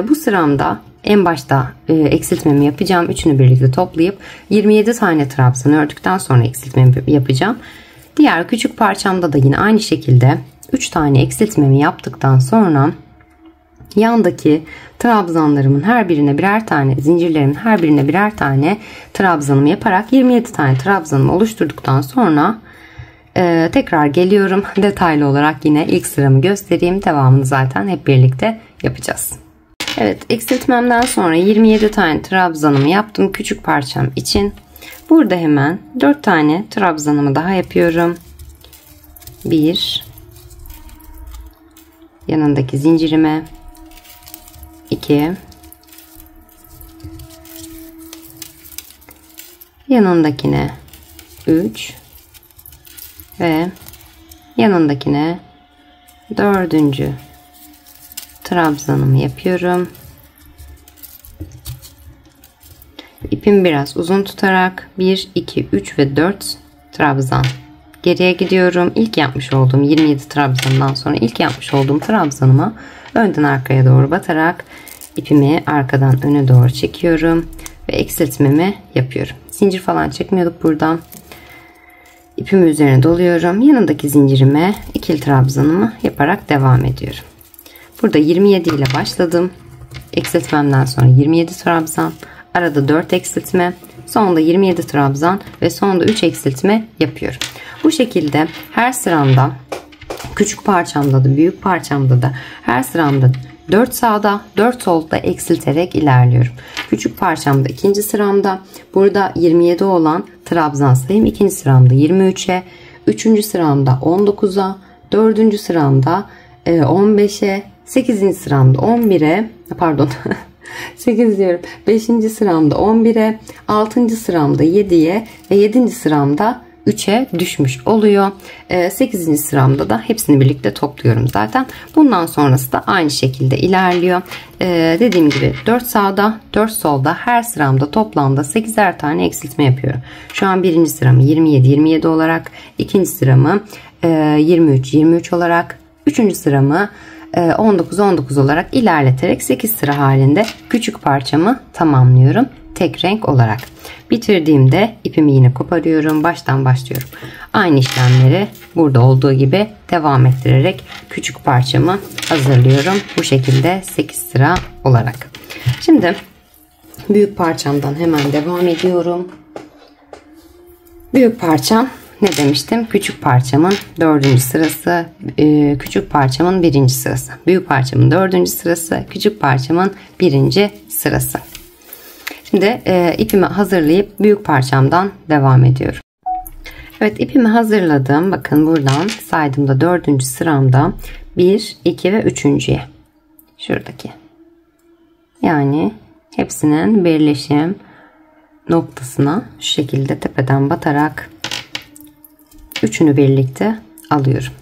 Bu sıramda en başta eksiltmemi yapacağım. Üçünü birlikte toplayıp 27 tane trabzan ördükten sonra eksiltmemi yapacağım. Diğer küçük parçamda da yine aynı şekilde 3 tane eksiltmemi yaptıktan sonra yandaki trabzanlarımın her birine birer tane, zincirlerimin her birine birer tane trabzanımı yaparak 27 tane trabzanımı oluşturduktan sonra tekrar geliyorum. Detaylı olarak yine ilk sıramı göstereyim. Devamını zaten hep birlikte yapacağız. Evet, eksiltmemden sonra 27 tane trabzanımı yaptım küçük parçam için. Burada hemen 4 tane trabzanımı daha yapıyorum. 1, yanındaki zincirime 2, yanındakine 3 ve yanındakine 4. trabzanımı yapıyorum. İpimi biraz uzun tutarak 1, 2, 3 ve 4 trabzan geriye gidiyorum. İlk yapmış olduğum 27 trabzandan sonra ilk yapmış olduğum trabzanıma önden arkaya doğru batarak ipimi arkadan öne doğru çekiyorum ve eksiltmemi yapıyorum. Zincir falan çekmiyorduk buradan. İpimi üzerine doluyorum. Yanındaki zincirime ikili trabzanımı yaparak devam ediyorum. Burada 27 ile başladım. Eksiltmemden sonra 27 trabzan, arada 4 eksiltme sonunda 27 trabzan ve sonunda 3 eksiltme yapıyorum. Bu şekilde her sıramda, küçük parçamda da büyük parçamda da her sıramda 4 sağda 4 solda eksilterek ilerliyorum. Küçük parçamda ikinci sıramda burada 27 olan trabzan sayım, ikinci sıramda 23'e, üçüncü sıramda 19'a, dördüncü sıramda 15'e, 8. sıramda 11'e, pardon 8 diyorum, 5. sıramda 11'e, 6. sıramda 7'ye ve 7. sıramda 3'e düşmüş oluyor. 8. sıramda da hepsini birlikte topluyorum zaten. Bundan sonrası da aynı şekilde ilerliyor. Dediğim gibi 4 sağda 4 solda her sıramda toplamda 8'er tane eksiltme yapıyorum. Şu an birinci sıramı 27 olarak, ikinci sıramı 23 olarak, üçüncü sıramı 19 olarak ilerleterek 8 sıra halinde küçük parçamı tamamlıyorum tek renk olarak. Bitirdiğimde ipimi yine koparıyorum, baştan başlıyorum. Aynı işlemleri burada olduğu gibi devam ettirerek küçük parçamı hazırlıyorum. Bu şekilde 8 sıra olarak. Şimdi büyük parçamdan hemen devam ediyorum. Büyük parçam ne demiştim? Küçük parçamın 4. sırası, küçük parçamın 1. sırası. Büyük parçamın 4. sırası, küçük parçamın 1. sırası. Şimdi ipimi hazırlayıp büyük parçamdan devam ediyorum. Evet, ipimi hazırladım. Bakın buradan saydığımda 4. sıramda 1, 2 ve 3.'ye. Şuradaki. Yani hepsinin birleşim noktasına şu şekilde tepeden batarak üçünü birlikte alıyorum.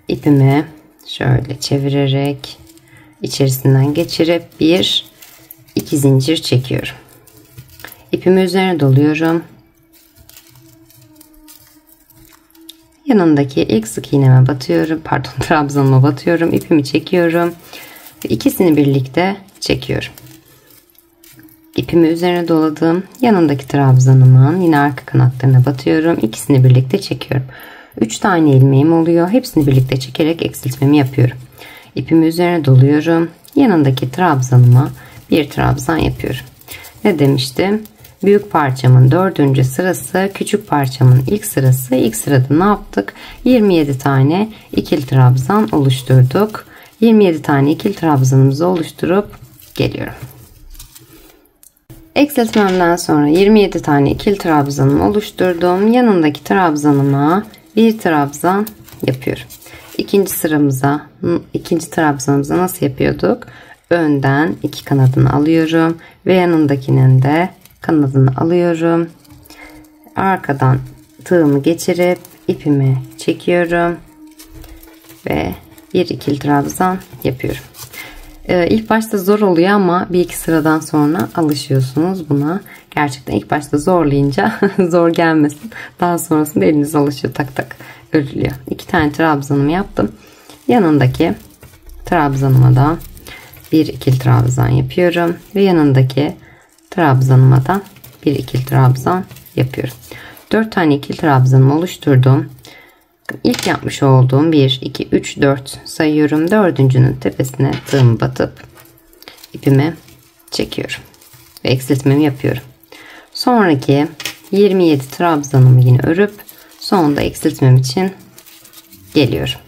İpimi şöyle çevirerek içerisinden geçirip 2 zincir çekiyorum. İpimi üzerine doluyorum. Yanındaki ilk sık iğneme batıyorum. Pardon, trabzanıma batıyorum. İpimi çekiyorum. Ve ikisini birlikte çekiyorum. İpimi üzerine doladım. Yanındaki trabzanımın yine arka kanatlarına batıyorum. İkisini birlikte çekiyorum. 3 tane ilmeğim oluyor. Hepsini birlikte çekerek eksiltmemi yapıyorum. İpimi üzerine doluyorum. Yanındaki trabzanıma bir trabzan yapıyorum. Ne demiştim? Büyük parçamın 4. sırası, küçük parçamın ilk sırası. İlk sırada ne yaptık? 27 tane ikili trabzan oluşturduk. 27 tane ikili trabzanımızı oluşturup geliyorum. Eksiltmemden sonra 27 tane ikili trabzanımı oluşturdum. Yanındaki trabzanıma bir trabzan yapıyorum. İkinci trabzanımıza nasıl yapıyorduk? Önden iki kanadını alıyorum ve yanındakinin de kanadını alıyorum. Arkadan tığımı geçirip ipimi çekiyorum ve bir ikili trabzan yapıyorum. İlk başta zor oluyor ama bir iki sıradan sonra alışıyorsunuz buna. Gerçekten ilk başta zorlayınca zor gelmesin. Daha sonrasında eliniz alışıyor, tak tak örülüyor. 2 tane trabzanımı yaptım. Yanındaki trabzanıma da bir ikili trabzan yapıyorum ve yanındaki trabzanıma da bir ikili trabzan yapıyorum. 4 tane ikili trabzanımı oluşturdum. İlk yapmış olduğum 1, 2, 3, 4 sayıyorum. Dördüncünün tepesine tığımı batıp ipimi çekiyorum ve eksiltmemi yapıyorum. Sonraki 27 trabzanımı yine örüp sonunda eksiltmem için geliyorum.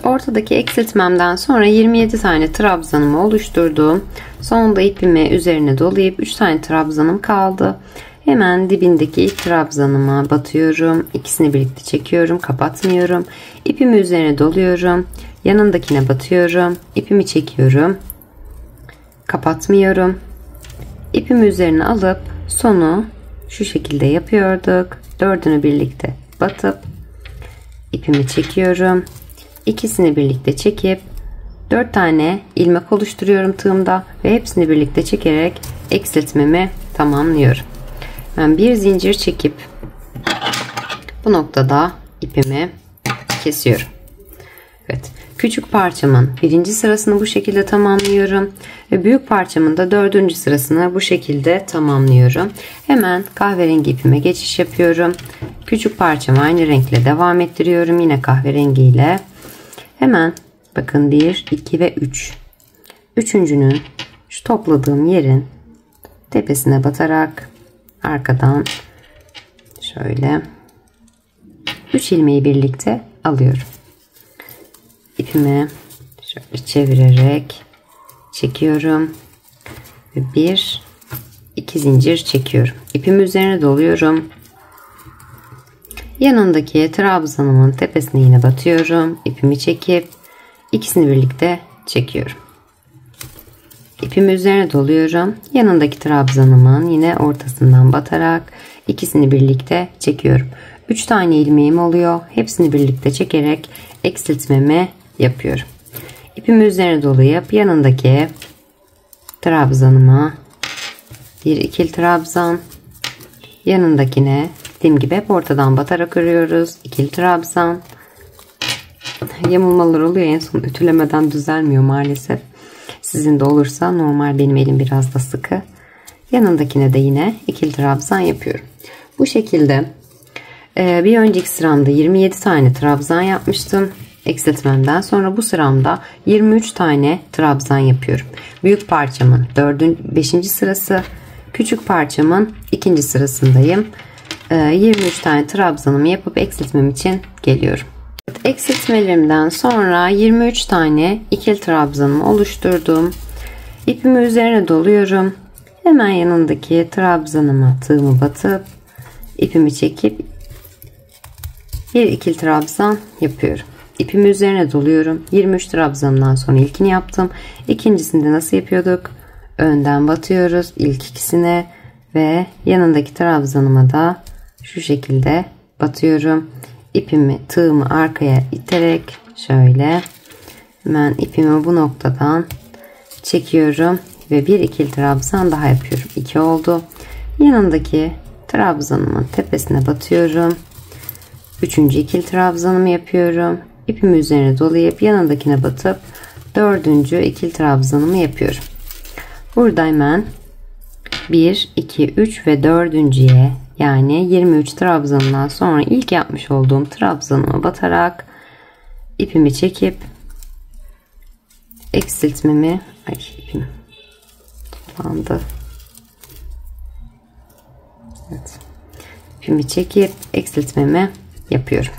Ortadaki eksiltmemden sonra 27 tane trabzanımı oluşturdum. Sonunda ipimi üzerine dolayıp 3 tane trabzanım kaldı. Hemen dibindeki ilk trabzanıma batıyorum. İkisini birlikte çekiyorum. Kapatmıyorum. İpimi üzerine doluyorum. Yanındakine batıyorum. İpimi çekiyorum. Kapatmıyorum. İpimi üzerine alıp sonu şu şekilde yapıyorduk. Dördünü birlikte batıp ipimi çekiyorum. İkisini birlikte çekip 4 tane ilmek oluşturuyorum tığımda ve hepsini birlikte çekerek eksiltmemi tamamlıyorum. Ben bir zincir çekip bu noktada ipimi kesiyorum. Evet, küçük parçamın 1. sırasını bu şekilde tamamlıyorum ve büyük parçamın da 4. sırasını bu şekilde tamamlıyorum. Hemen kahverengi ipime geçiş yapıyorum. Küçük parçamı aynı renkle devam ettiriyorum, yine kahverengi ile. Hemen bakın 1, 2 ve 3. Üçüncünün şu topladığım yerin tepesine batarak arkadan şöyle 3 ilmeği birlikte alıyorum. İpimi şöyle çevirerek çekiyorum ve 1-2 zincir çekiyorum. İpimi üzerine doluyorum. Yanındaki trabzanımın tepesine yine batıyorum. İpimi çekip ikisini birlikte çekiyorum. İpimi üzerine doluyorum. Yanındaki trabzanımın yine ortasından batarak ikisini birlikte çekiyorum. 3 tane ilmeğim oluyor. Hepsini birlikte çekerek eksiltmemi yapıyorum. İpimi üzerine dolayıp yanındaki trabzanıma bir ikili trabzan, yanındakine dediğim gibi hep ortadan batarak örüyoruz. İkili trabzan. Yamulmalar oluyor, en son ütülemeden düzelmiyor maalesef. Sizin de olursa, normal benim elim biraz da sıkı. Yanındakine de yine ikili trabzan yapıyorum. Bu şekilde bir önceki sıramda 27 tane trabzan yapmıştım. Eksiltmemden sonra bu sıramda 23 tane trabzan yapıyorum. Büyük parçamın 5. sırası, küçük parçamın 2. sırasındayım. 23 tane trabzanımı yapıp eksiltmem için geliyorum. Eksiltmelerimden sonra 23 tane ikili trabzanımı oluşturdum. İpimi üzerine doluyorum. Hemen yanındaki trabzanıma tığımı batıp ipimi çekip bir ikili trabzan yapıyorum. İpimi üzerine doluyorum. 23 trabzanımdan sonra ilkini yaptım. İkincisinde nasıl yapıyorduk? Önden batıyoruz ilk ikisine ve yanındaki trabzanıma da şu şekilde batıyorum. İpimi, tığımı arkaya iterek şöyle hemen ipimi bu noktadan çekiyorum ve bir ikili trabzan daha yapıyorum. 2 oldu. Yanındaki trabzanımın tepesine batıyorum. 3. ikili trabzanımı yapıyorum. İpimi üzerine dolayıp yanındakine batıp 4. ikili trabzanımı yapıyorum. Burada hemen 1, 2, 3 ve 4.'ye yani 23 trabzanından sonra ilk yapmış olduğum trabzanıma batarak ipimi çekip eksiltmemi ipim toplandı. Evet. İpimi çekip eksiltmemi yapıyorum.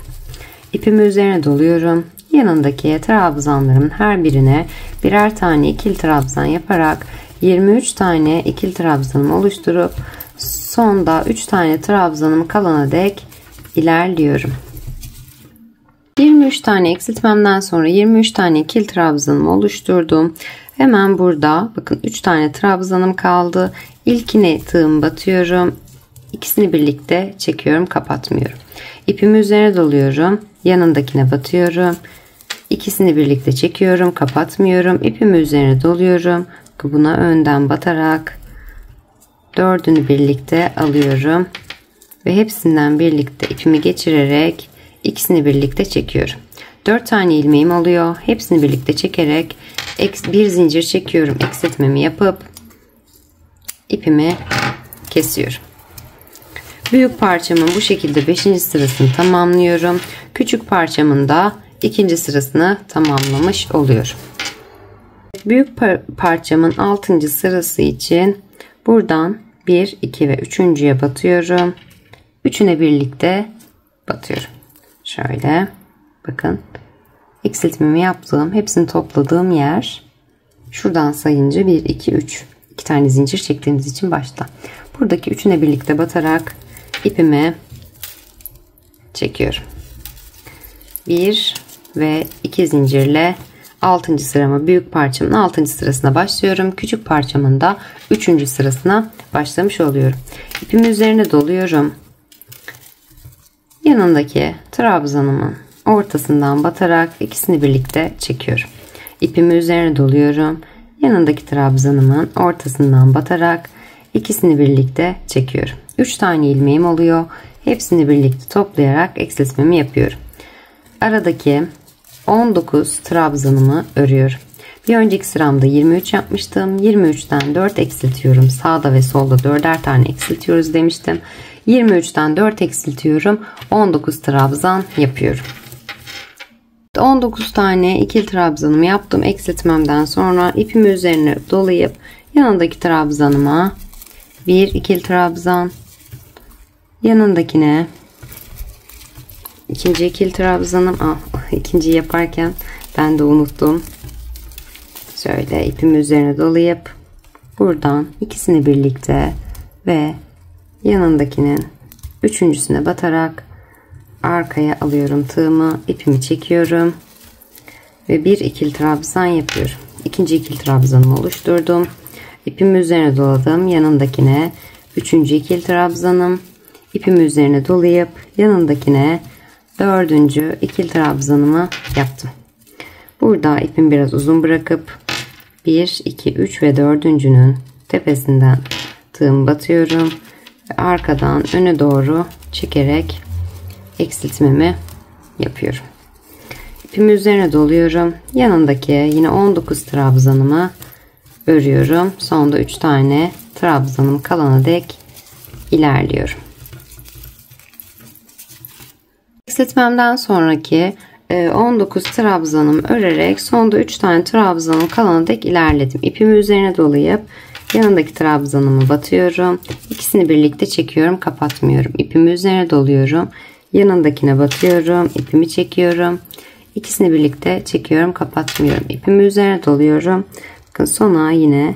İpimi üzerine doluyorum. Yanındaki trabzanlarımın her birine birer tane ikili trabzan yaparak 23 tane ikili trabzanımı oluşturup sonda 3 tane trabzanım kalana dek ilerliyorum. 23 tane eksiltmemden sonra 23 tane ikili trabzanımı oluşturdum. Hemen burada bakın 3 tane trabzanım kaldı. İlkine tığımı batıyorum. İkisini birlikte çekiyorum, kapatmıyorum. İpimi üzerine doluyorum. Yanındakine batıyorum. İkisini birlikte çekiyorum, kapatmıyorum. İpimi üzerine doluyorum. Buna önden batarak 4'ünü birlikte alıyorum ve hepsinden birlikte ipimi geçirerek ikisini birlikte çekiyorum. 4 tane ilmeğim oluyor. Hepsini birlikte çekerek bir zincir çekiyorum. Eksiltmemi yapıp ipimi kesiyorum. Büyük parçamın bu şekilde 5. sırasını tamamlıyorum. Küçük parçamın da 2. sırasını tamamlamış oluyorum. Büyük parçamın 6. sırası için buradan 1, 2 ve 3.'ye batıyorum. Üçüne birlikte batıyorum. Şöyle bakın. Eksiltmemi yaptığım, hepsini topladığım yer şuradan sayınca 1, 2, 3. 2 tane zincir çektiğimiz için başta. Buradaki üçüne birlikte batarak ipimi çekiyorum. 1 ve 2 zincirle 6. sırama, büyük parçamın 6. sırasına başlıyorum. Küçük parçamın da 3. sırasına başlamış oluyorum. İpimi üzerine doluyorum. Yanındaki trabzanımın ortasından batarak ikisini birlikte çekiyorum. İpimi üzerine doluyorum. Yanındaki trabzanımın ortasından batarak ikisini birlikte çekiyorum. 3 tane ilmeğim oluyor. Hepsini birlikte toplayarak eksiltmemi yapıyorum. Aradaki 19 trabzanımı örüyorum. Bir önceki sıramda 23 yapmıştım. 23'ten 4 eksiltiyorum. Sağda ve solda 4'er tane eksiltiyoruz demiştim. 23'ten 4 eksiltiyorum. 19 trabzan yapıyorum. 19 tane ikili trabzanımı yaptım. Eksiltmemden sonra ipimi üzerine dolayıp yanındaki trabzanıma bir ikili trabzan, yanındakine ikinci ikili trabzanım. İkinciyi yaparken ben de unuttum. Şöyle ipimi üzerine dolayıp buradan ikisini birlikte ve yanındakinin üçüncüsüne batarak arkaya alıyorum tığımı, ipimi çekiyorum ve bir ikili trabzan yapıyorum. İkinci ikili trabzanımı oluşturdum. İpimi üzerine doladım. Yanındakine üçüncü ikili trabzanım. İpimi üzerine dolayıp yanındakine dördüncü ikili trabzanımı yaptım. Burada ipimi biraz uzun bırakıp 1, 2, 3 ve dördüncünün tepesinden tığımı batıyorum. Ve arkadan öne doğru çekerek eksiltmemi yapıyorum. İpimi üzerine doluyorum. Yanındaki yine 19 trabzanımı örüyorum. Sonda 3 tane trabzanım kalana dek ilerliyorum. Eksiltmemden sonraki 19 trabzanımı örerek sonda 3 tane trabzanım kalana dek ilerledim. İpimi üzerine dolayıp yanındaki trabzanımı batıyorum. İkisini birlikte çekiyorum, kapatmıyorum. İpimi üzerine doluyorum. Yanındakine batıyorum. İpimi çekiyorum. İkisini birlikte çekiyorum, kapatmıyorum. İpimi üzerine doluyorum. Bakın sona yine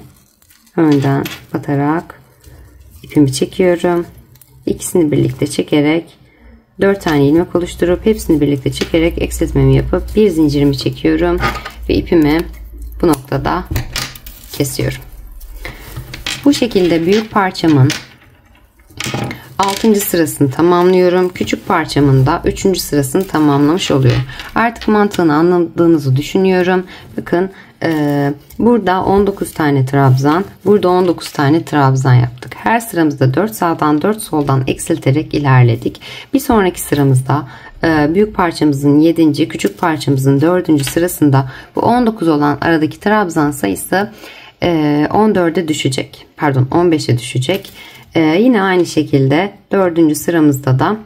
önden batarak ipimi çekiyorum. İkisini birlikte çekerek 4 tane ilmek oluşturup hepsini birlikte çekerek eksiltmemi yapıp bir zincirimi çekiyorum ve ipimi bu noktada kesiyorum. Bu şekilde büyük parçamın 6. sırasını tamamlıyorum. Küçük parçamın da 3. sırasını tamamlamış oluyorum. Artık mantığını anladığınızı düşünüyorum. Bakın burada 19 tane trabzan, burada 19 tane trabzan yaptık. Her sıramızda 4 sağdan 4 soldan eksilterek ilerledik. Bir sonraki sıramızda büyük parçamızın 7. küçük parçamızın 4. sırasında bu 19 olan aradaki trabzan sayısı 14'e düşecek. Pardon, 15'e düşecek. Yine aynı şekilde 4. sıramızda da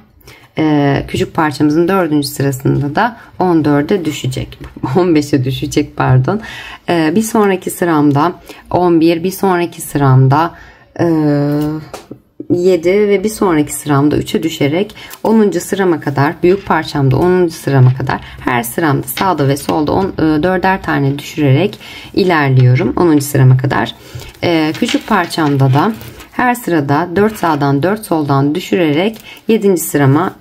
küçük parçamızın 4. sırasında da 14'e düşecek. 15'e düşecek pardon. Bir sonraki sıramda 11, bir sonraki sıramda 7 ve bir sonraki sıramda 3'e düşerek 10. sırama kadar, büyük parçamda 10. sırama kadar her sıramda sağda ve solda 4'er tane düşürerek ilerliyorum 10. sırama kadar. Küçük parçamda da her sırada 4 sağdan 4 soldan düşürerek 7. sırama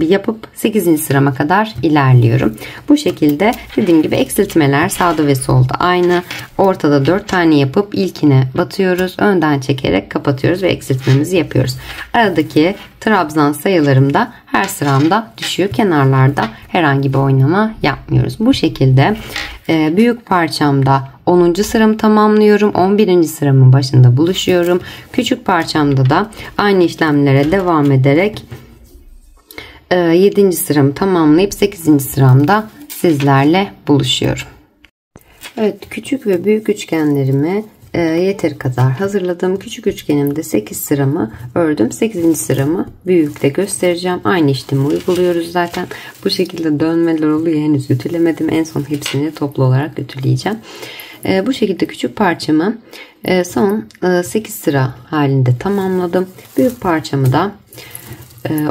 yapıp 8. sırama kadar ilerliyorum. Bu şekilde dediğim gibi eksiltmeler sağda ve solda aynı. Ortada 4 tane yapıp ilkine batıyoruz. Önden çekerek kapatıyoruz ve eksiltmemizi yapıyoruz. Aradaki trabzan sayılarım da her sıramda düşüyor. Kenarlarda herhangi bir oynama yapmıyoruz. Bu şekilde büyük parçamda 10. sıramı tamamlıyorum. 11. sıramın başında buluşuyorum. Küçük parçamda da aynı işlemlere devam ederek 7. sıramı tamamlayıp 8. sıramda sizlerle buluşuyorum. Evet, küçük ve büyük üçgenlerimi yeteri kadar hazırladım. Küçük üçgenimde 8 sıramı ördüm. 8. sıramı büyükte göstereceğim. Aynı işlemi uyguluyoruz zaten. Bu şekilde dönmeler oluyor. Henüz ütülemedim. En son hepsini toplu olarak ütüleyeceğim. Bu şekilde küçük parçamı son 8 sıra halinde tamamladım. Büyük parçamı da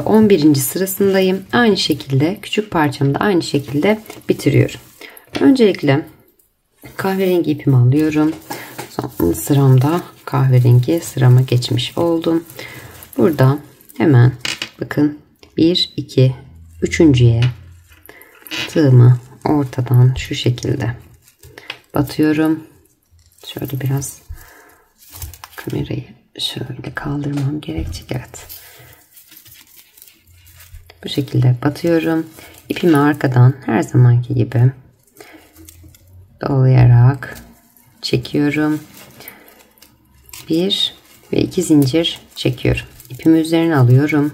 11. sırasındayım. Aynı şekilde küçük parçamı da aynı şekilde bitiriyorum. Öncelikle kahverengi ipimi alıyorum. Son sıramda kahverengi sırama geçmiş oldum. Burada hemen bakın 1, 2, 3.'ye tığımı ortadan şu şekilde batıyorum. Şöyle biraz kamerayı şöyle kaldırmam gerekecek. Evet. Bu şekilde batıyorum. İpimi arkadan her zamanki gibi dolayarak çekiyorum. 1 ve 2 zincir çekiyorum. İpimi üzerine alıyorum.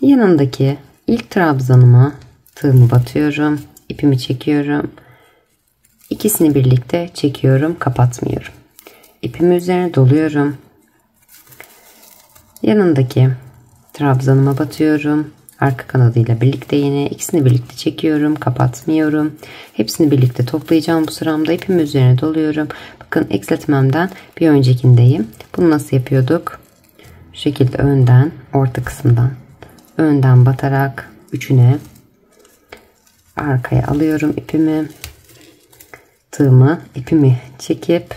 Yanındaki ilk trabzanıma tığımı batıyorum. İpimi çekiyorum. İkisini birlikte çekiyorum, kapatmıyorum. İpimi üzerine doluyorum. Yanındaki trabzanıma batıyorum. Arka kanadıyla birlikte yine ikisini birlikte çekiyorum, kapatmıyorum. Hepsini birlikte toplayacağım bu sıramda. İpimi üzerine doluyorum. Bakın eksiltmemden bir öncekindeyim. Bunu nasıl yapıyorduk? Şu şekilde önden, orta kısımdan önden batarak üçüne arkaya alıyorum ipimi, tığımı, ipimi çekip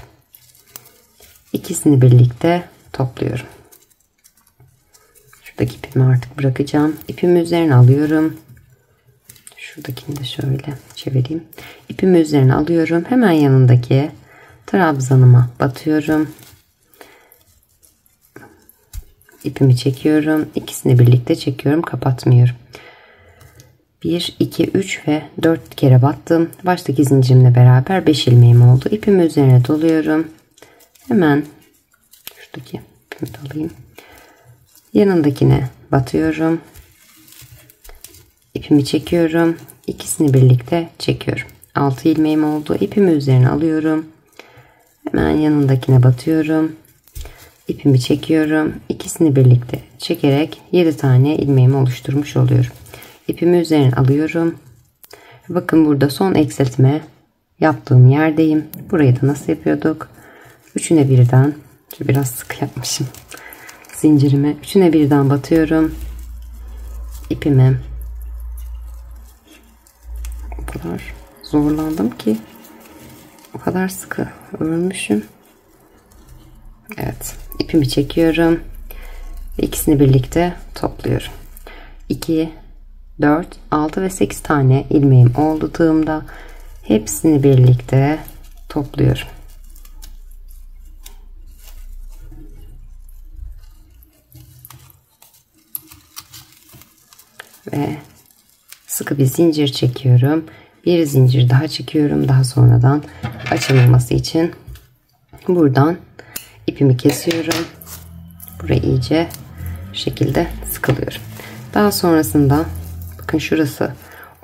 ikisini birlikte topluyorum. Şuradaki ipimi artık bırakacağım. İpimi üzerine alıyorum. Şuradakini de şöyle çevireyim. İpimi üzerine alıyorum. Hemen yanındaki trabzanıma batıyorum. İpimi çekiyorum. İkisini birlikte çekiyorum. Kapatmıyorum. 1, 2, 3 ve 4 kere battım. Baştaki zincirimle beraber 5 ilmeğim oldu. İpimi üzerine doluyorum. Hemen şuradaki ipimi de alayım. Yanındakine batıyorum. İpimi çekiyorum. İkisini birlikte çekiyorum. 6 ilmeğim oldu. İpimi üzerine alıyorum. Hemen yanındakine batıyorum. İpimi çekiyorum. İkisini birlikte çekerek 7 tane ilmeğimi oluşturmuş oluyorum. İpimi üzerine alıyorum. Bakın burada son eksiltme yaptığım yerdeyim. Burayı da nasıl yapıyorduk? Üçüne birden, biraz sık yapmışım zincirime. Üçüne birden batıyorum. İpimi, o kadar zorlandım ki o kadar sıkı örmüşüm. Evet, ipimi çekiyorum. İkisini birlikte topluyorum. 2, 4, 6 ve 8 tane ilmeğim oldu tığımda. Hepsini birlikte topluyorum. Ve sıkı bir zincir çekiyorum. Bir zincir daha çekiyorum. Daha sonradan açılmaması için buradan ipimi kesiyorum. Burayı iyice şu şekilde sıkılıyorum. Daha sonrasında bakın şurası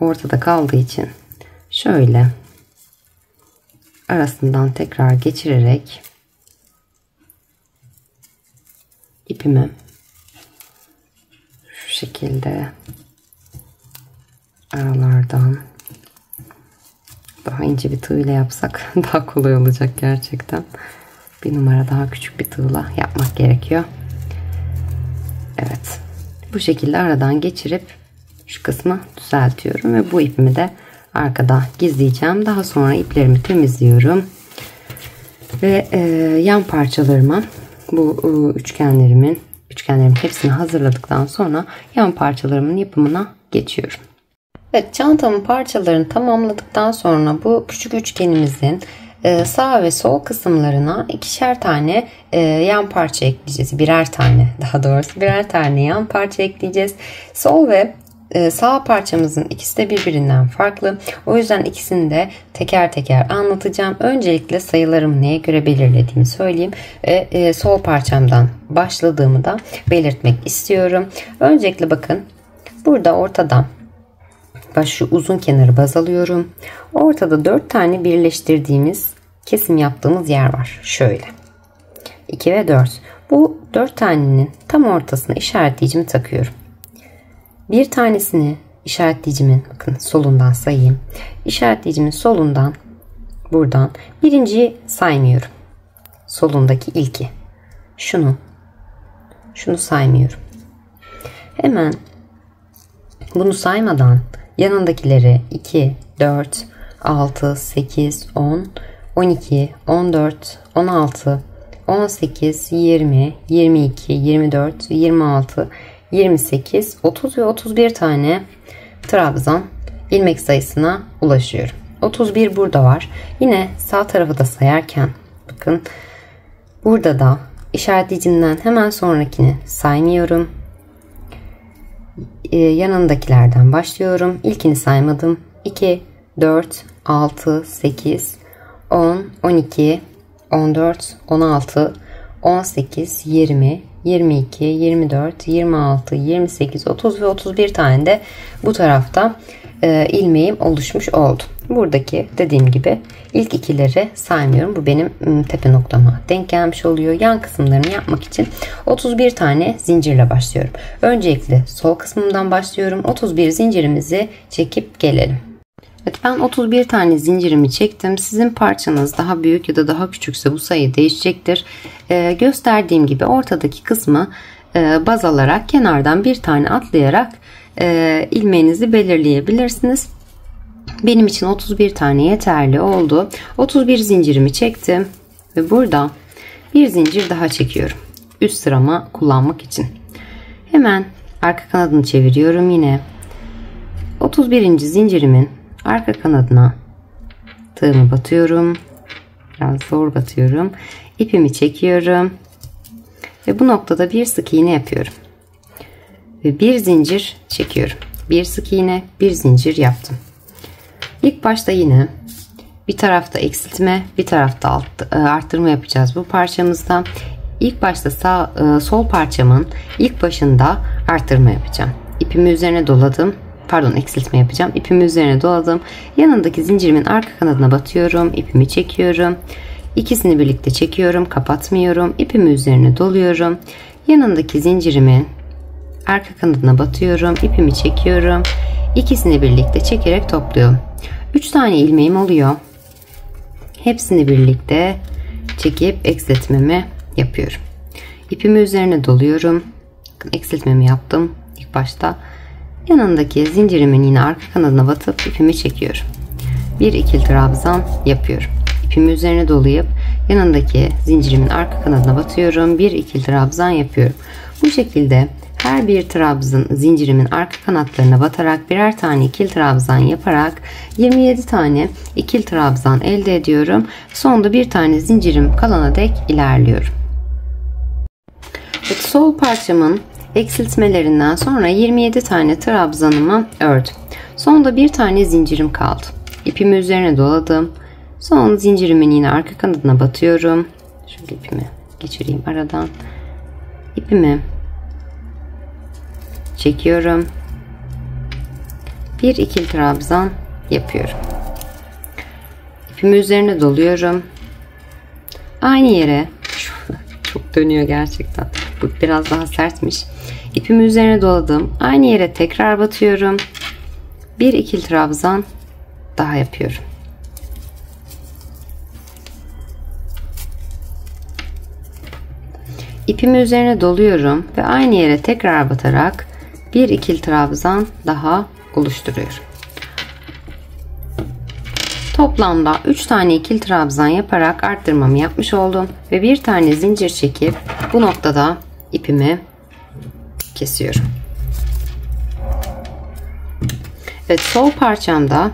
ortada kaldığı için şöyle arasından tekrar geçirerek ipimi şu şekilde aralardan daha ince bir tığ ile yapsak daha kolay olacak gerçekten. Bir numara daha küçük bir tığla yapmak gerekiyor. Evet. Bu şekilde aradan geçirip şu kısmı düzeltiyorum ve bu ipimi de arkada gizleyeceğim. Daha sonra iplerimi temizliyorum. Ve yan parçalarıma bu üçgenlerimin hepsini hazırladıktan sonra yan parçalarımın yapımına geçiyorum. Evet, çantamın parçalarını tamamladıktan sonra bu küçük üçgenimizin sağ ve sol kısımlarına ikişer tane yan parça ekleyeceğiz. Birer tane yan parça ekleyeceğiz. Sol ve sağ parçamızın ikisi de birbirinden farklı. O yüzden ikisini de teker teker anlatacağım. Öncelikle sayılarımı neye göre belirlediğimi söyleyeyim. Sol parçamdan başladığımı da belirtmek istiyorum. Öncelikle bakın burada ortadan şu uzun kenarı baz alıyorum. Ortada 4 tane birleştirdiğimiz kesim yaptığımız yer var. Şöyle. 2 ve 4. Bu 4 tanenin tam ortasına işaretleyicimi takıyorum. Bir tanesini işaretleyicimin bakın solundan sayayım. İşaretleyicimin solundan buradan birinciyi saymıyorum. Solundaki ilki. Şunu saymıyorum. Hemen bunu saymadan yanındakileri 2, 4, 6, 8, 10, 12, 14, 16, 18, 20, 22, 24, 26, 28, 30 ve 31 tane trabzan ilmek sayısına ulaşıyorum. 31 burada var. Yine sağ tarafı da sayarken bakın burada da işaretleyicimden hemen sonrakini saymıyorum. Yanındakilerden başlıyorum. İlkini saymadım. 2, 4, 6, 8, 10, 12, 14, 16, 18, 20, 22, 24, 26, 28, 30 ve 31 tane de bu tarafta ilmeğim oluşmuş oldu. Buradaki dediğim gibi ilk ikileri saymıyorum. Bu benim tepe noktama denk gelmiş oluyor. Yan kısımlarını yapmak için 31 tane zincirle başlıyorum. Öncelikle sol kısmımdan başlıyorum. 31 zincirimizi çekip gelelim. Evet, ben 31 tane zincirimi çektim. Sizin parçanız daha büyük ya da daha küçükse bu sayı değişecektir. Gösterdiğim gibi ortadaki kısmı baz alarak kenardan bir tane atlayarak ilmeğinizi belirleyebilirsiniz. Benim için 31 tane yeterli oldu. 31 zincirimi çektim ve burada bir zincir daha çekiyorum. Üst sırama kullanmak için. Hemen arka kanadını çeviriyorum yine. 31. zincirimin arka kanadına tığımı batıyorum. Biraz zor batıyorum. İpimi çekiyorum. Ve bu noktada bir sık iğne yapıyorum. Ve bir zincir çekiyorum. Bir sık iğne, bir zincir yaptım. İlk başta yine bir tarafta eksiltme, bir tarafta arttırma yapacağız bu parçamızda. İlk başta sol parçamın ilk başında arttırma yapacağım. İpimi üzerine doladım. Pardon, eksiltme yapacağım. İpimi üzerine doladım. Yanındaki zincirimin arka kanadına batıyorum. İpimi çekiyorum. İkisini birlikte çekiyorum. Kapatmıyorum. İpimi üzerine doluyorum. Yanındaki zincirimin arka kanadına batıyorum. İpimi çekiyorum. İkisini birlikte çekerek topluyorum. 3 tane ilmeğim oluyor. Hepsini birlikte çekip eksiltmemi yapıyorum. İpimi üzerine doluyorum. Eksiltmemi yaptım ilk başta. Yanındaki zincirimin yine arka kanadına batıp ipimi çekiyorum. Bir ikili trabzan yapıyorum. İpimi üzerine dolayıp yanındaki zincirimin arka kanadına batıyorum. Bir ikili trabzan yapıyorum. Bu şekilde her bir trabzan zincirimin arka kanatlarına batarak birer tane ikili trabzan yaparak 27 tane ikili trabzan elde ediyorum. Sonunda bir tane zincirim kalana dek ilerliyorum. Evet, sol parçamın eksiltmelerinden sonra 27 tane trabzanımı ördüm. Sonunda bir tane zincirim kaldı. İpimi üzerine doladım. Son zincirimin yine arka kanadına batıyorum. Şöyle ipimi geçireyim aradan. İpimi çekiyorum. Bir ikili trabzan yapıyorum. İpimi üzerine doluyorum. Aynı yere çok dönüyor gerçekten. Bu biraz daha sertmiş. İpimi üzerine doladım. Aynı yere tekrar batıyorum. Bir ikili trabzan daha yapıyorum. İpimi üzerine doluyorum ve aynı yere tekrar batarak bir ikili trabzan daha oluşturuyorum. Toplamda 3 tane ikili trabzan yaparak arttırmamı yapmış oldum ve bir tane zincir çekip bu noktada ipimi kesiyorum. Evet, sol parçamda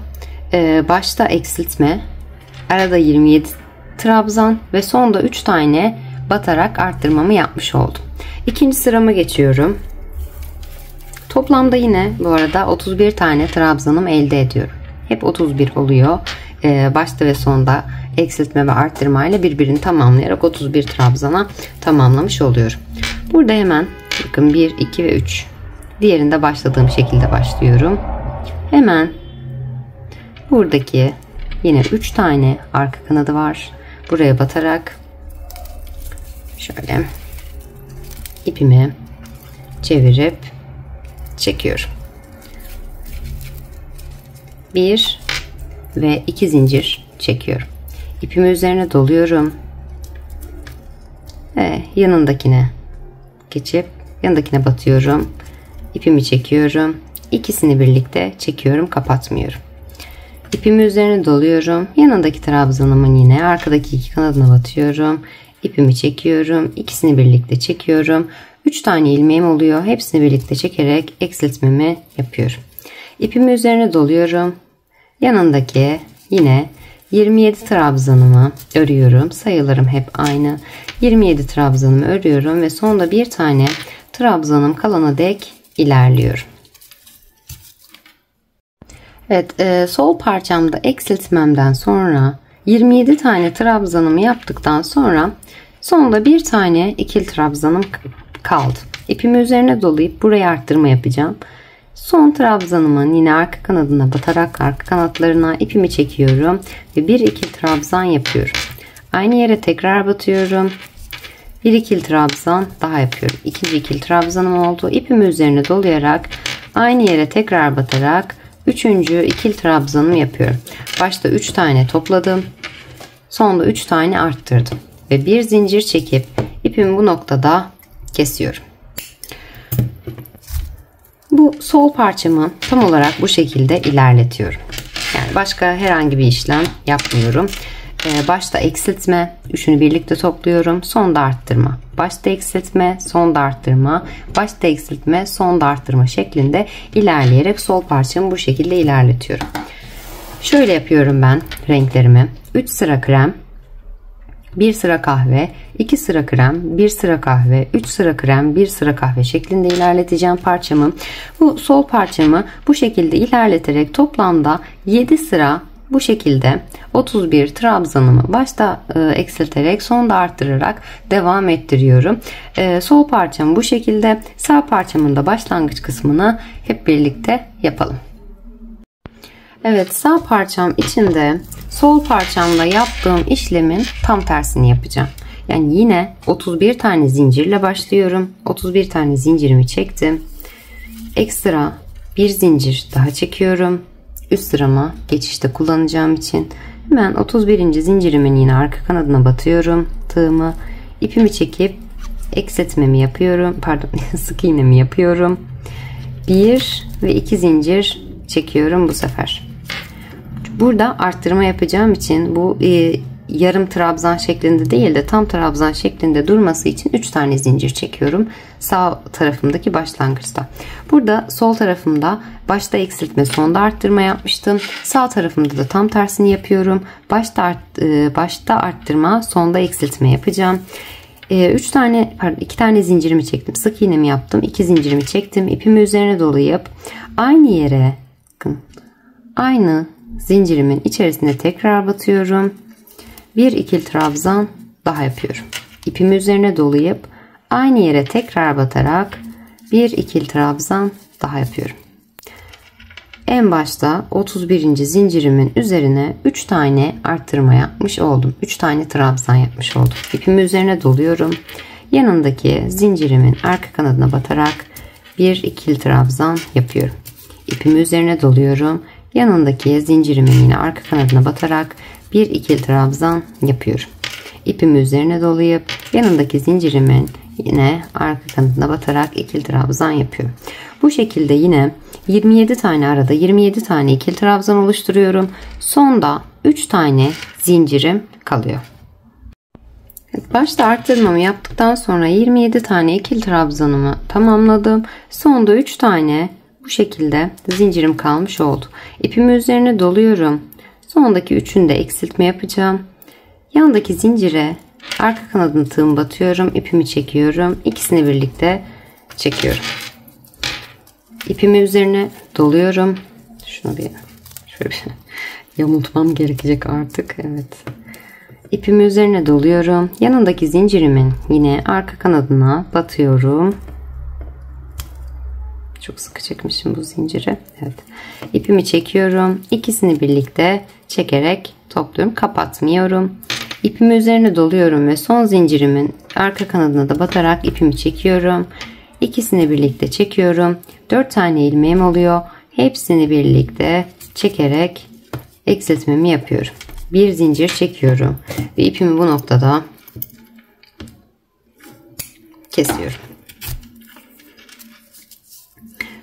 başta eksiltme, arada 27 trabzan ve sonda 3 tane batarak arttırmamı yapmış oldum. İkinci sırama geçiyorum. Toplamda yine bu arada 31 tane trabzanım elde ediyorum. Hep 31 oluyor. Başta ve sonda eksiltme ve arttırma ile birbirini tamamlayarak 31 trabzana tamamlamış oluyorum. Burada hemen bakın 1, 2 ve 3. Diğerinde başladığım şekilde başlıyorum. Hemen buradaki yine 3 tane arka kanadı var. Buraya batarak şöyle ipimi çevirip çekiyorum. 1 ve 2 zincir çekiyorum. İpimi üzerine doluyorum. Ve yanındakine geçip yanındakine batıyorum. İpimi çekiyorum. İkisini birlikte çekiyorum, kapatmıyorum. İpimi üzerine doluyorum. Yanındaki trabzanımın yine arkadaki iki kanadına batıyorum. İpimi çekiyorum. İkisini birlikte çekiyorum. 3 tane ilmeğim oluyor. Hepsini birlikte çekerek eksiltmemi yapıyorum. İpimi üzerine doluyorum. Yanındaki yine 27 trabzanımı örüyorum. Sayılarım hep aynı. 27 trabzanımı örüyorum ve sonunda bir tane trabzanım kalana dek ilerliyorum. Evet, sol parçamda eksiltmemden sonra 27 tane trabzanımı yaptıktan sonra sonunda bir tane ikili trabzanım kaldı. İpimi üzerine dolayıp buraya arttırma yapacağım. Son trabzanımın yine arka kanadına batarak arka kanatlarına ipimi çekiyorum ve bir ikili trabzan yapıyorum. Aynı yere tekrar batıyorum. Bir ikili trabzan daha yapıyorum. İkinci ikili trabzanım oldu. İpimi üzerine dolayarak aynı yere tekrar batarak Üçüncü ikili trabzanımı yapıyorum. Başta 3 tane topladım. Sonda 3 tane arttırdım. Ve bir zincir çekip ipimi bu noktada kesiyorum. Bu sol parçamı tam olarak bu şekilde ilerletiyorum. Yani başka herhangi bir işlem yapmıyorum. Başta eksiltme, üçünü birlikte topluyorum. Sonda arttırma. Başta eksiltme, sonda arttırma. Başta eksiltme, sonda arttırma şeklinde ilerleyerek sol parçamı bu şekilde ilerletiyorum. Şöyle yapıyorum ben renklerimi. 3 sıra krem, 1 sıra kahve, 2 sıra krem, 1 sıra kahve, 3 sıra krem, 1 sıra kahve şeklinde ilerleteceğim parçamı. Bu sol parçamı bu şekilde ilerleterek toplamda 7 sıra bu şekilde 31 trabzanımı başta eksilterek sonda arttırarak devam ettiriyorum. Sol parçamı bu şekilde, sağ parçamın da başlangıç kısmını hep birlikte yapalım. Evet, sağ parçam içinde sol parçamla yaptığım işlemin tam tersini yapacağım. Yani yine 31 tane zincirle başlıyorum. 31 tane zincirimi çektim. Ekstra bir zincir daha çekiyorum. Üst sırama geçişte kullanacağım için hemen 31. zincirimin yine arka kanadına batıyorum. Tığımı, ipimi çekip eksiltmemi yapıyorum. Pardon, sık iğnemi yapıyorum. 1 ve 2 zincir çekiyorum bu sefer. Burada arttırma yapacağım için bu yarım trabzan şeklinde değil de tam trabzan şeklinde durması için 3 tane zincir çekiyorum sağ tarafımdaki başlangıçta. Burada sol tarafımda başta eksiltme, sonda arttırma yapmıştım. Sağ tarafımda da tam tersini yapıyorum. Başta arttırma, sonda eksiltme yapacağım. 2 tane zincirimi çektim. Sık iğnemi yaptım. 2 zincirimi çektim. İpimi üzerine dolayıp aynı yere, bakın, aynı zincirimin içerisine tekrar batıyorum. Bir ikili trabzan daha yapıyorum. İpimi üzerine dolayıp aynı yere tekrar batarak bir ikili trabzan daha yapıyorum. En başta 31. zincirimin üzerine 3 tane arttırma yapmış oldum. 3 tane trabzan yapmış oldum. İpimi üzerine doluyorum. Yanındaki zincirimin arka kanadına batarak bir ikili trabzan yapıyorum. İpimi üzerine doluyorum. Yanındaki zincirimin yine arka kanadına batarak bir ikili trabzan yapıyorum. İpimi üzerine dolayıp yanındaki zincirimin yine arka kanadına batarak ikili trabzan yapıyorum. Bu şekilde yine 27 tane arada 27 tane ikili trabzan oluşturuyorum. Sonda 3 tane zincirim kalıyor. Başta arttırmamı yaptıktan sonra 27 tane ikili trabzanımı tamamladım. Sonda 3 tane bu şekilde zincirim kalmış oldu. İpimi üzerine doluyorum. Sondaki üçünü de eksiltme yapacağım. Yandaki zincire arka kanadını tığım batıyorum. İpimi çekiyorum. İkisini birlikte çekiyorum. İpimi üzerine doluyorum. Şunu şöyle bir yamultmam gerekecek artık. Evet. İpimi üzerine doluyorum. Yanındaki zincirimin yine arka kanadına batıyorum. Çok sıkı çekmişim bu zinciri. Evet. İpimi çekiyorum. İkisini birlikte çekerek topluyorum. Kapatmıyorum. İpimi üzerine doluyorum ve son zincirimin arka kanadına da batarak ipimi çekiyorum. İkisini birlikte çekiyorum. 4 tane ilmeğim oluyor. Hepsini birlikte çekerek eksiltmemi yapıyorum. Bir zincir çekiyorum ve ipimi bu noktada kesiyorum.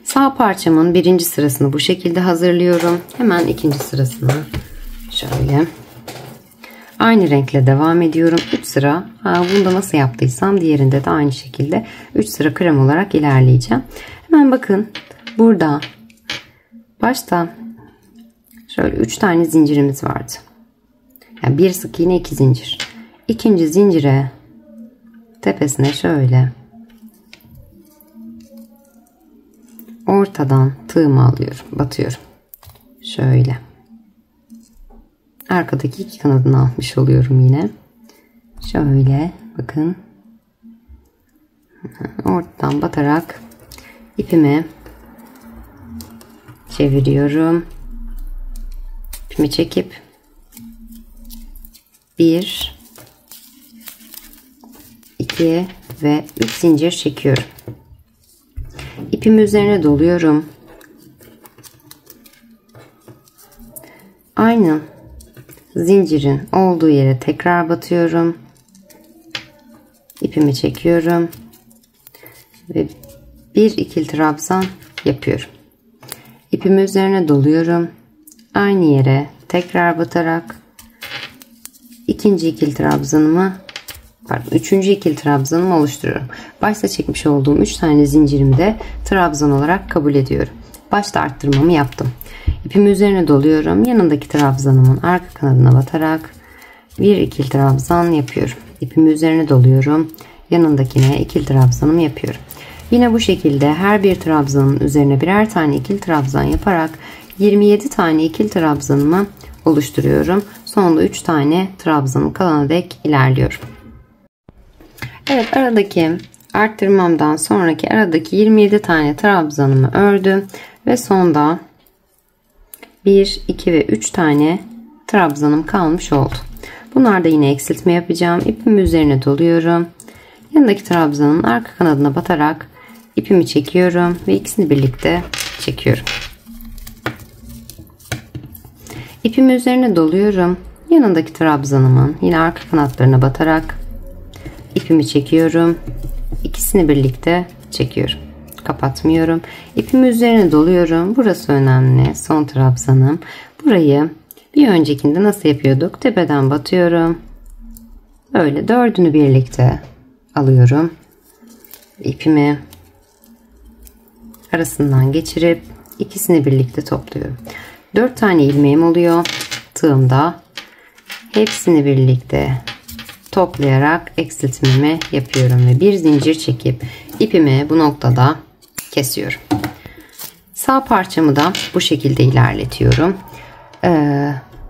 Sağ parçamın birinci sırasını bu şekilde hazırlıyorum. Hemen ikinci sırasını şöyle aynı renkle devam ediyorum. 3 sıra bunda nasıl yaptıysam diğerinde de aynı şekilde 3 sıra krem olarak ilerleyeceğim. Hemen bakın, burada başta şöyle 3 tane zincirimiz vardı. Yani bir sık iğne, 2 zincir. İkinci zincire tepesine şöyle ortadan tığımı alıyorum, batıyorum. Şöyle. Arkadaki iki kanadını almış oluyorum yine. Şöyle bakın. Ortadan batarak ipimi çeviriyorum. İpimi çekip 1 2 ve 3 zincir çekiyorum. İpimi üzerine doluyorum. Aynı zincirin olduğu yere tekrar batıyorum. İpimi çekiyorum ve bir ikili trabzan yapıyorum. İpimi üzerine doluyorum. Aynı yere tekrar batarak üçüncü ikili trabzanımı oluşturuyorum. Başta çekmiş olduğum 3 tane zincirimi de trabzan olarak kabul ediyorum. Başta arttırmamı yaptım. İpimi üzerine doluyorum. Yanındaki trabzanımın arka kanadına batarak bir ikili trabzan yapıyorum. İpimi üzerine doluyorum. Yanındakine ikili trabzanımı yapıyorum. Yine bu şekilde her bir trabzanın üzerine birer tane ikili trabzan yaparak 27 tane ikili trabzanımı oluşturuyorum. Sonunda 3 tane trabzanım kalana dek ilerliyorum. Evet, aradaki arttırmamdan sonraki aradaki 27 tane trabzanımı ördüm ve sonda 1, 2 ve 3 tane trabzanım kalmış oldu. Bunlarda yine eksiltme yapacağım. İpimi üzerine doluyorum. Yanındaki trabzanın arka kanadına batarak ipimi çekiyorum ve ikisini birlikte çekiyorum. İpimi üzerine doluyorum. Yanındaki trabzanımın yine arka kanatlarına batarak ipimi çekiyorum. İkisini birlikte çekiyorum. Kapatmıyorum. İpimi üzerine doluyorum. Burası önemli. Son trabzanım. Burayı bir öncekinde nasıl yapıyorduk? Tepeden batıyorum. Böyle dördünü birlikte alıyorum. İpimi arasından geçirip ikisini birlikte topluyorum. 4 tane ilmeğim oluyor. Tığımda hepsini birlikte toplayarak eksiltmemi yapıyorum ve bir zincir çekip ipimi bu noktada kesiyorum. Sağ parçamı da bu şekilde ilerletiyorum.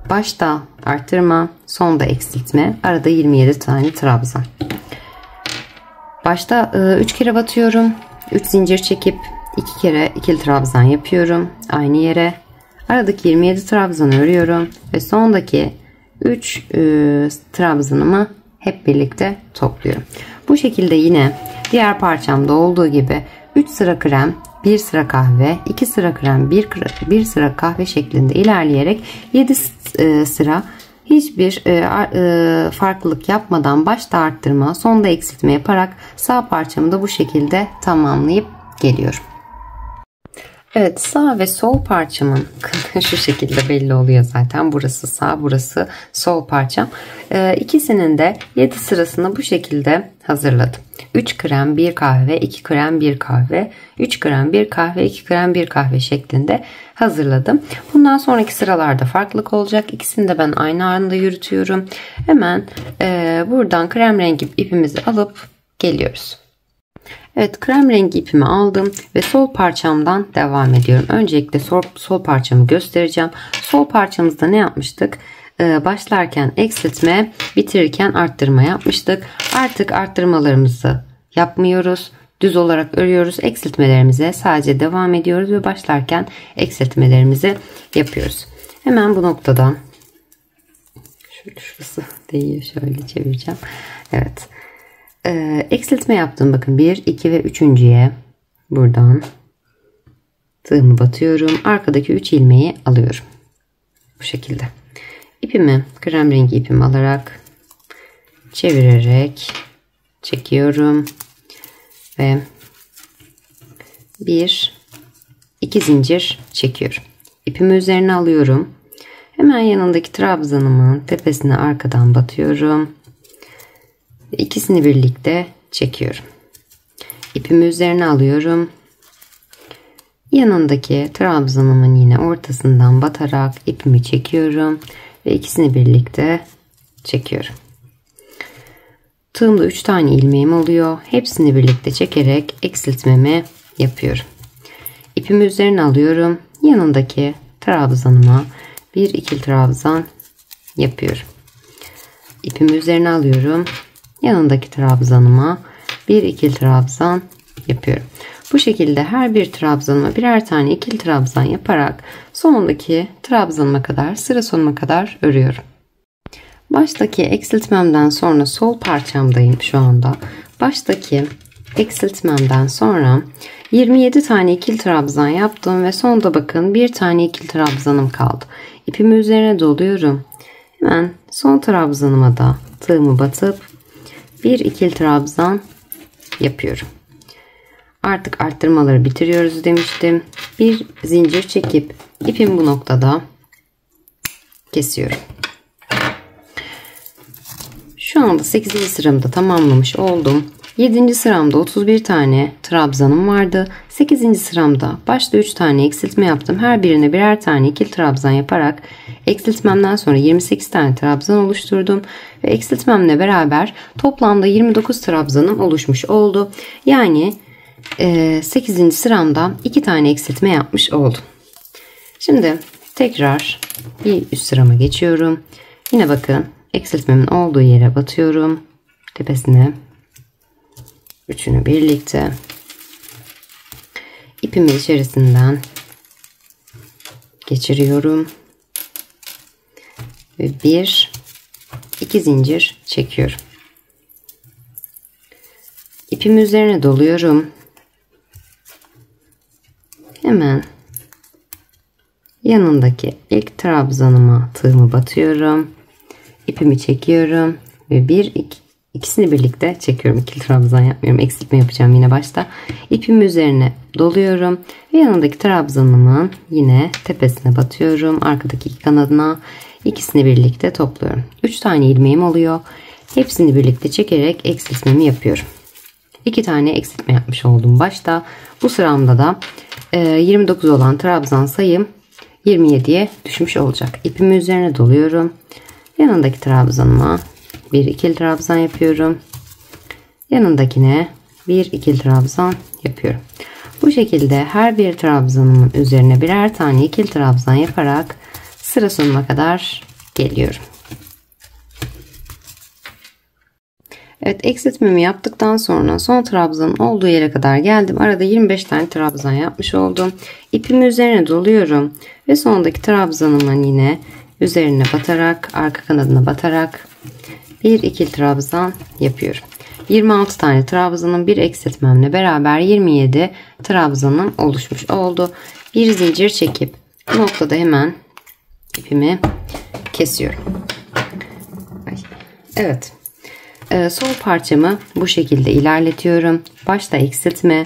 Başta artırma, sonda eksiltme, arada 27 tane trabzan. Başta 3 kere batıyorum. 3 zincir çekip 2 kere ikili trabzan yapıyorum aynı yere. Aradaki 27 trabzanı örüyorum ve sondaki 3 trabzanımı hep birlikte topluyorum. Bu şekilde yine diğer parçamda olduğu gibi 3 sıra krem, 1 sıra kahve, 2 sıra krem, 1 sıra kahve şeklinde ilerleyerek 7 sıra hiçbir farklılık yapmadan başta arttırma, sonda eksiltme yaparak sağ parçamı da bu şekilde tamamlayıp geliyorum. Evet, sağ ve sol parçamın şu şekilde belli oluyor zaten. Burası sağ, burası sol parçam. İkisinin de 7 sırasını bu şekilde hazırladım. 3 krem, 1 kahve, 2 krem, 1 kahve, 3 krem, 1 kahve, 2 krem, 1 kahve şeklinde hazırladım. Bundan sonraki sıralarda farklılık olacak. İkisini de ben aynı anda yürütüyorum. Hemen buradan krem rengi ipimizi alıp geliyoruz. Evet, krem rengi ipimi aldım ve sol parçamdan devam ediyorum. Öncelikle sol parçamı göstereceğim. Sol parçamızda ne yapmıştık? Başlarken eksiltme, bitirirken arttırma yapmıştık. Artık arttırmalarımızı yapmıyoruz. Düz olarak örüyoruz. Eksiltmelerimize sadece devam ediyoruz ve başlarken eksiltmelerimizi yapıyoruz. Hemen bu noktadan şurası değiyor. Şöyle çevireceğim. Evet. Eksiltme yaptım. Bakın 1, 2 ve 3.'ye buradan tığımı batıyorum. Arkadaki 3 ilmeği alıyorum. Bu şekilde. İpimi, krem rengi ipimi alarak çevirerek çekiyorum. Ve 1, 2 zincir çekiyorum. İpimi üzerine alıyorum. Hemen yanındaki trabzanımın tepesine arkadan batıyorum. İkisini birlikte çekiyorum. İpimi üzerine alıyorum. Yanındaki trabzanımın yine ortasından batarak ipimi çekiyorum ve ikisini birlikte çekiyorum. Tığımda 3 tane ilmeğim oluyor. Hepsini birlikte çekerek eksiltmemi yapıyorum. İpimi üzerine alıyorum. Yanındaki trabzanıma bir ikili trabzan yapıyorum. İpimi üzerine alıyorum. Yanındaki trabzanıma bir ikili trabzan yapıyorum. Bu şekilde her bir trabzanıma birer tane ikili trabzan yaparak sonundaki trabzanıma kadar, sıra sonuna kadar örüyorum. Baştaki eksiltmemden sonra sol parçamdayım şu anda. Baştaki eksiltmemden sonra 27 tane ikili trabzan yaptım ve sonda bakın bir tane ikili trabzanım kaldı. İpimi üzerine doluyorum. Hemen son trabzanıma da tığımı batıp bir ikili trabzan yapıyorum. Artık arttırmaları bitiriyoruz demiştim. Bir zincir çekip ipimi bu noktada kesiyorum. Şu anda 8. sıramda tamamlamış oldum. 7. sıramda 31 tane trabzanım vardı. 8. sıramda başta 3 tane eksiltme yaptım. Her birine birer tane ikili trabzan yaparak eksiltmemden sonra 28 tane trabzan oluşturdum. Ve eksiltmemle beraber toplamda 29 trabzanım oluşmuş oldu. Yani 8. sıramda 2 tane eksiltme yapmış oldum. Şimdi tekrar bir üst sırama geçiyorum. Yine bakın eksiltmemin olduğu yere batıyorum. Tepesine üçünü birlikte ipimin içerisinden geçiriyorum ve 2 zincir çekiyorum. İpimi üzerine doluyorum. Hemen yanındaki ilk trabzanıma tığımı batıyorum. İpimi çekiyorum ve ikisini birlikte çekiyorum. İkili trabzan yapmıyorum. Eksiltme yapacağım yine başta. İpimi üzerine doluyorum ve yanındaki trabzanımın yine tepesine batıyorum. Arkadaki iki kanadına ikisini birlikte topluyorum. 3 tane ilmeğim oluyor. Hepsini birlikte çekerek eksiltmemi yapıyorum. 2 tane eksiltme yapmış oldum başta. Bu sıramda da 29 olan trabzan sayım 27'ye düşmüş olacak. İpimi üzerine doluyorum. Yanındaki trabzanıma bir ikili trabzan yapıyorum. Yanındakine bir ikili trabzan yapıyorum. Bu şekilde her bir trabzanımın üzerine birer tane ikili trabzan yaparak sıra sonuna kadar geliyorum. Evet, eksiltmemi yaptıktan sonra son trabzanın olduğu yere kadar geldim. Arada 25 tane trabzan yapmış oldum. İpimi üzerine doluyorum ve sondaki trabzanımın yine üzerine batarak, arka kanadına batarak bir ikili trabzan yapıyorum. 26 tane trabzanın bir eksiltmemle beraber 27 trabzanım oluşmuş oldu. Bir zincir çekip bu noktada hemen ipimi kesiyorum. Evet. Sol parçamı bu şekilde ilerletiyorum. Başta eksiltme,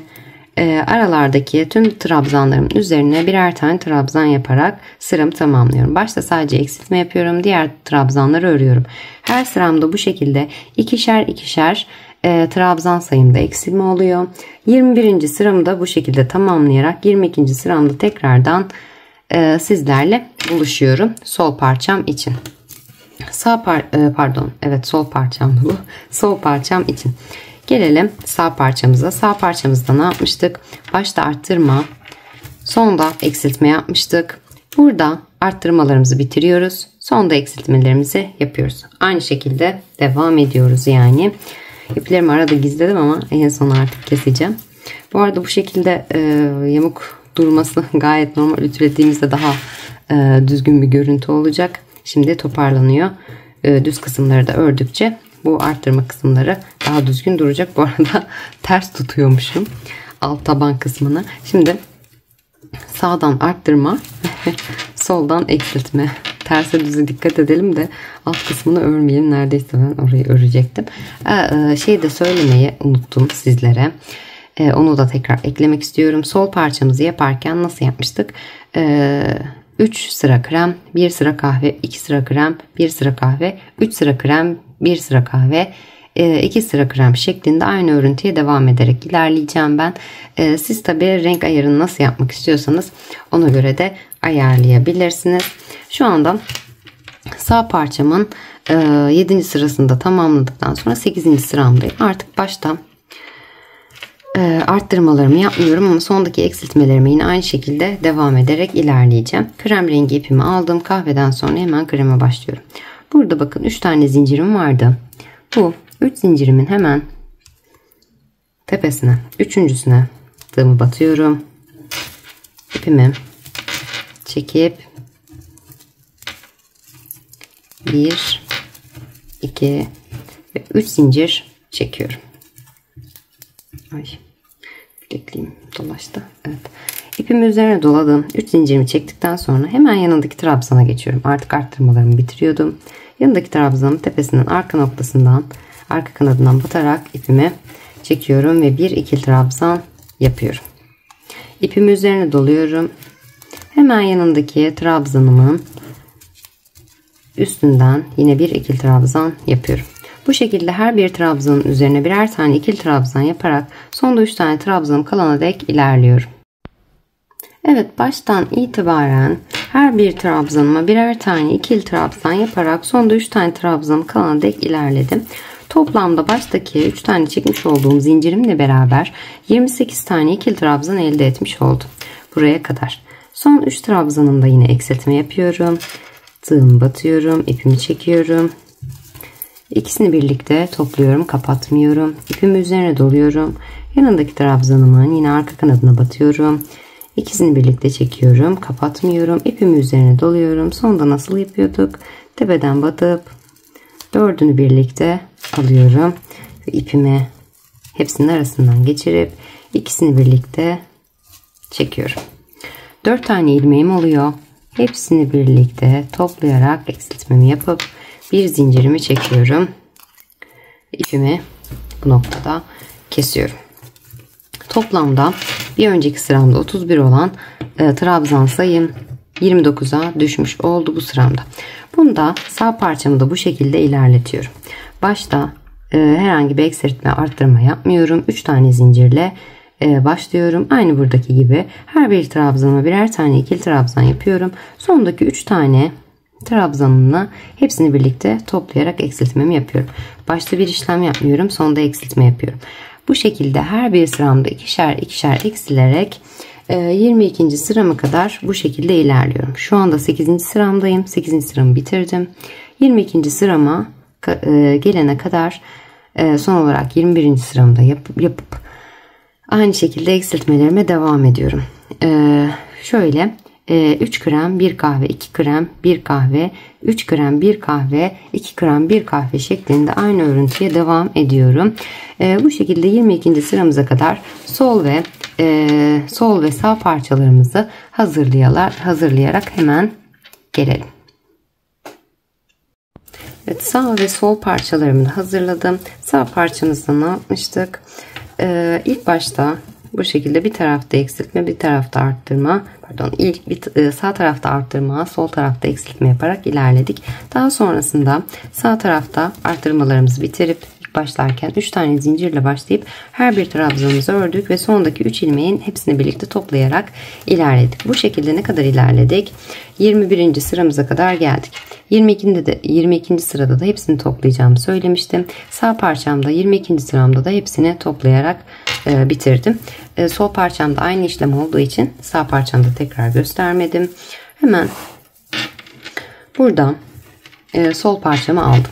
aralardaki tüm trabzanlarımın üzerine birer tane trabzan yaparak sıramı tamamlıyorum. Başta sadece eksiltme yapıyorum. Diğer trabzanları örüyorum. Her sıramda bu şekilde ikişer ikişer trabzan sayımda eksilme oluyor. 21. sıramı da bu şekilde tamamlayarak 22. sıramda tekrardan sizlerle buluşuyorum sol parçam için. Sol parçam bu. Sol parçam için. Gelelim sağ parçamıza. Sağ parçamızda ne yapmıştık? Başta arttırma, sonda eksiltme yapmıştık. Burada arttırmalarımızı bitiriyoruz. Sonda eksiltmelerimizi yapıyoruz. Aynı şekilde devam ediyoruz yani. İplerimi arada gizledim ama en son artık keseceğim. Bu arada bu şekilde yamuk durması gayet normal. Ütülediğimizde daha düzgün bir görüntü olacak. Şimdi toparlanıyor. Düz kısımları da ördükçe bu arttırma kısımları daha düzgün duracak. Bu arada ters tutuyormuşum alt taban kısmını. Şimdi sağdan arttırma, soldan eksiltme. Terse düze dikkat edelim de alt kısmını örmeyelim. Neredeyse ben orayı örecektim. Şey de söylemeyi unuttum sizlere. Onu da tekrar eklemek istiyorum. Sol parçamızı yaparken nasıl yapmıştık? 3 sıra krem, 1 sıra kahve, 2 sıra krem, 1 sıra kahve, 3 sıra krem, 1 sıra kahve, 2 sıra krem şeklinde aynı örüntüye devam ederek ilerleyeceğim ben. Siz tabi renk ayarını nasıl yapmak istiyorsanız ona göre de ayarlayabilirsiniz. Şu anda sağ parçamın 7. sırasında tamamladıktan sonra 8. sıramdayım. Artık başta arttırmalarımı yapmıyorum ama sondaki eksiltmelerime yine aynı şekilde devam ederek ilerleyeceğim. Krem rengi ipimi aldım. Kahveden sonra hemen kreme başlıyorum. Burada bakın 3 tane zincirim vardı. Bu 3 zincirimin hemen tepesine, üçüncüsüne tığımı batıyorum. İpimi çekip 1, 2 ve 3 zincir çekiyorum. Ay, bilekliğim dolaştı. Evet. İpimi üzerine doladım. 3 zincirimi çektikten sonra hemen yanındaki trabzana geçiyorum. Artık arttırmalarımı bitiriyordum. Yanındaki trabzanın tepesinden arka noktasından, arka kanadından batarak ipimi çekiyorum ve bir ikili trabzan yapıyorum. İpimi üzerine doluyorum. Hemen yanındaki trabzanımın üstünden yine bir ikili trabzan yapıyorum. Bu şekilde her bir trabzanın üzerine birer tane ikili trabzan yaparak sonda 3 tane trabzanım kalana dek ilerliyorum. Evet, baştan itibaren her bir trabzanıma birer tane ikili trabzan yaparak sonda 3 tane trabzanım kalana dek ilerledim. Toplamda baştaki 3 tane çekmiş olduğum zincirimle beraber 28 tane ikili trabzan elde etmiş oldum. Buraya kadar. Son 3 trabzanımda yine eksiltme yapıyorum. Tığımı batıyorum. İpimi çekiyorum. İkisini birlikte topluyorum. Kapatmıyorum. İpimi üzerine doluyorum. Yanındaki trabzanımın yine arka kanadına batıyorum. İkisini birlikte çekiyorum. Kapatmıyorum. İpimi üzerine doluyorum. Sonda nasıl yapıyorduk? Tepeden batıp 4'ünü birlikte alıyorum. Ve ipimi hepsinin arasından geçirip ikisini birlikte çekiyorum. 4 tane ilmeğim oluyor. Hepsini birlikte toplayarak eksiltmemi yapıp bir zincirimi çekiyorum. İpimi bu noktada kesiyorum. Toplamda bir önceki sıramda 31 olan trabzan sayım 29'a düşmüş oldu bu sıramda. Bunda sağ parçamı da bu şekilde ilerletiyorum. Başta herhangi bir eksiltme arttırma yapmıyorum. 3 tane zincirle başlıyorum. Aynı buradaki gibi her bir trabzanıma birer tane ikili trabzan yapıyorum. Sondaki 3 tane trabzanımla hepsini birlikte toplayarak eksiltmemi yapıyorum. Başta bir işlem yapmıyorum. Sonda eksiltme yapıyorum. Bu şekilde her bir sıramda ikişer ikişer eksilerek 22. sırama kadar bu şekilde ilerliyorum. Şu anda 8. sıramdayım. 8. sıramı bitirdim. 22. sırama gelene kadar son olarak 21. sıramda yapıp aynı şekilde eksiltmelerime devam ediyorum. Şöyle 3 gram 1 kahve, 2 gram 1 kahve, 3 gram 1 kahve, 2 gram 1 kahve şeklinde aynı örüntüye devam ediyorum. Bu şekilde 22. sıramıza kadar sol ve sağ parçalarımızı hazırlayarak hemen gelelim. Evet, sağ ve sol parçalarımı hazırladım. Sağ parçamızda ne yapmıştık? İlk başta bu şekilde bir tarafta eksiltme, bir tarafta arttırma, sağ tarafta arttırma, sol tarafta eksiltme yaparak ilerledik. Daha sonrasında sağ tarafta arttırmalarımızı bitirip başlarken 3 tane zincirle başlayıp her bir trabzanımızı ördük ve sondaki 3 ilmeğin hepsini birlikte toplayarak ilerledik. Bu şekilde ne kadar ilerledik? 21. sıramıza kadar geldik. 22. sırada da hepsini toplayacağımı söylemiştim. Sağ parçamda 22. sıramda da hepsini toplayarak bitirdim. Sol parçamda aynı işlem olduğu için sağ parçamda tekrar göstermedim. Hemen buradan sol parçamı aldım.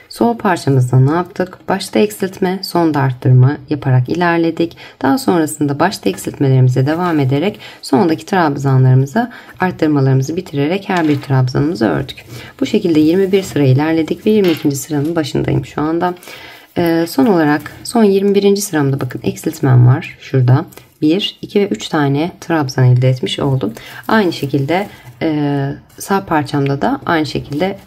Sol parçamızda ne yaptık? Başta eksiltme, sonda arttırma yaparak ilerledik. Daha sonrasında başta eksiltmelerimize devam ederek sondaki trabzanlarımıza arttırmalarımızı bitirerek her bir trabzanımızı ördük. Bu şekilde 21 sıra ilerledik ve 22. sıranın başındayım şu anda. Son olarak son 21. sıramda bakın eksiltmem var. Şurada 1, 2 ve 3 tane trabzan elde etmiş oldum. Aynı şekilde sağ parçamda da aynı şekilde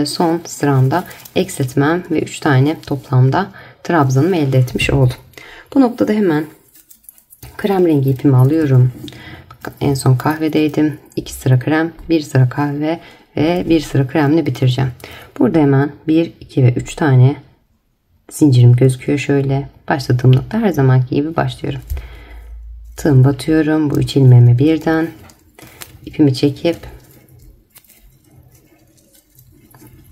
son sıramda eksiltmem ve 3 tane toplamda trabzanımı elde etmiş oldum. Bu noktada hemen krem rengi ipimi alıyorum. Bakın en son kahvedeydim. 2 sıra krem, 1 sıra kahve ve 1 sıra kremle bitireceğim. Burada hemen 1, 2 ve 3 tane zincirim gözüküyor şöyle. Başladığım nokta her zamanki gibi başlıyorum. Tığımı batıyorum. Bu 3 ilmeğimi birden ipimi çekip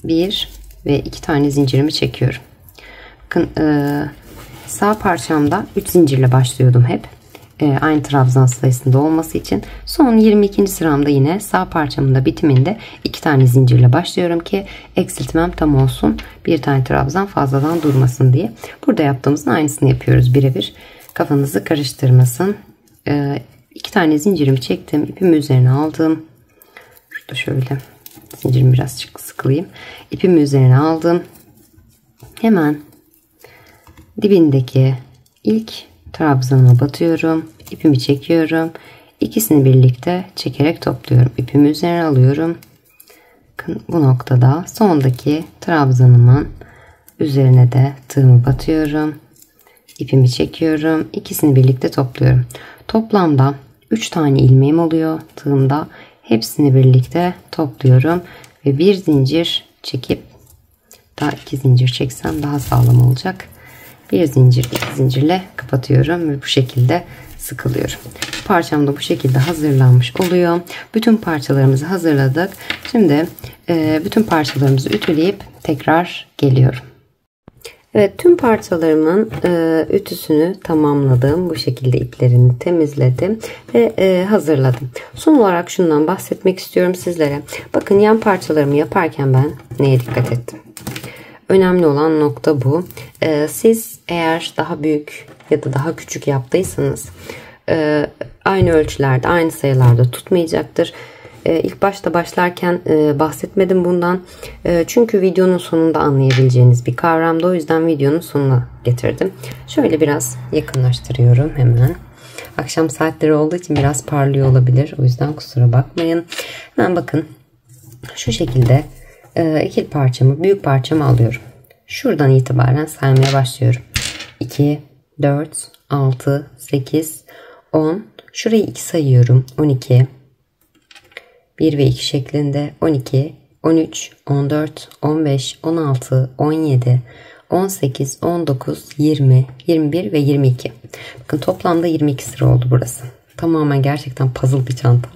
1 ve 2 tane zincirimi çekiyorum. Bakın sağ parçamda 3 zincirle başlıyordum hep. Aynı trabzan sayısında olması için. Son 22. sıramda yine sağ parçamın da bitiminde 2 tane zincirle başlıyorum ki eksiltmem tam olsun. Bir tane trabzan fazladan durmasın diye. Burada yaptığımızın aynısını yapıyoruz birebir. Kafanızı karıştırmasın. 2 tane zincirimi çektim. İpimi üzerine aldım. Şurada şöyle zincirimi biraz sıkılayım. İpimi üzerine aldım. Hemen dibindeki ilk trabzanıma batıyorum. İpimi çekiyorum. İkisini birlikte çekerek topluyorum. İpimi üzerine alıyorum. Bakın bu noktada sondaki trabzanımın üzerine de tığımı batıyorum. İpimi çekiyorum. İkisini birlikte topluyorum. Toplamda 3 tane ilmeğim oluyor tığımda. Hepsini birlikte topluyorum ve bir zincir çekip, daha 2 zincir çeksem daha sağlam olacak. Bir zincir, 2 zincirle kapatıyorum ve bu şekilde sıkılıyorum. Parçam da bu şekilde hazırlanmış oluyor. Bütün parçalarımızı hazırladık. Şimdi bütün parçalarımızı ütüleyip tekrar geliyorum. Evet, tüm parçalarımın ütüsünü tamamladım. Bu şekilde iplerini temizledim ve hazırladım. Son olarak şundan bahsetmek istiyorum sizlere. Bakın, yan parçalarımı yaparken ben neye dikkat ettim? Önemli olan nokta bu. Siz eğer daha büyük ya da daha küçük yaptıysanız aynı ölçülerde, aynı sayılarda tutmayacaktır. İlk başta başlarken bahsetmedim bundan. Çünkü videonun sonunda anlayabileceğiniz bir kavramdı. O yüzden videonun sonuna getirdim. Şöyle biraz yakınlaştırıyorum hemen. Akşam saatleri olduğu için biraz parlıyor olabilir. O yüzden kusura bakmayın. Hemen bakın. Şu şekilde ikili parçamı, büyük parçamı alıyorum. Şuradan itibaren saymaya başlıyorum. 2, 4, 6, 8, 10. Şurayı 2 sayıyorum. 12. 1 ve 2 şeklinde 12, 13, 14, 15, 16, 17, 18, 19, 20, 21 ve 22. Bakın toplamda 22 sıra oldu burası. Tamamen gerçekten puzzle bir çanta.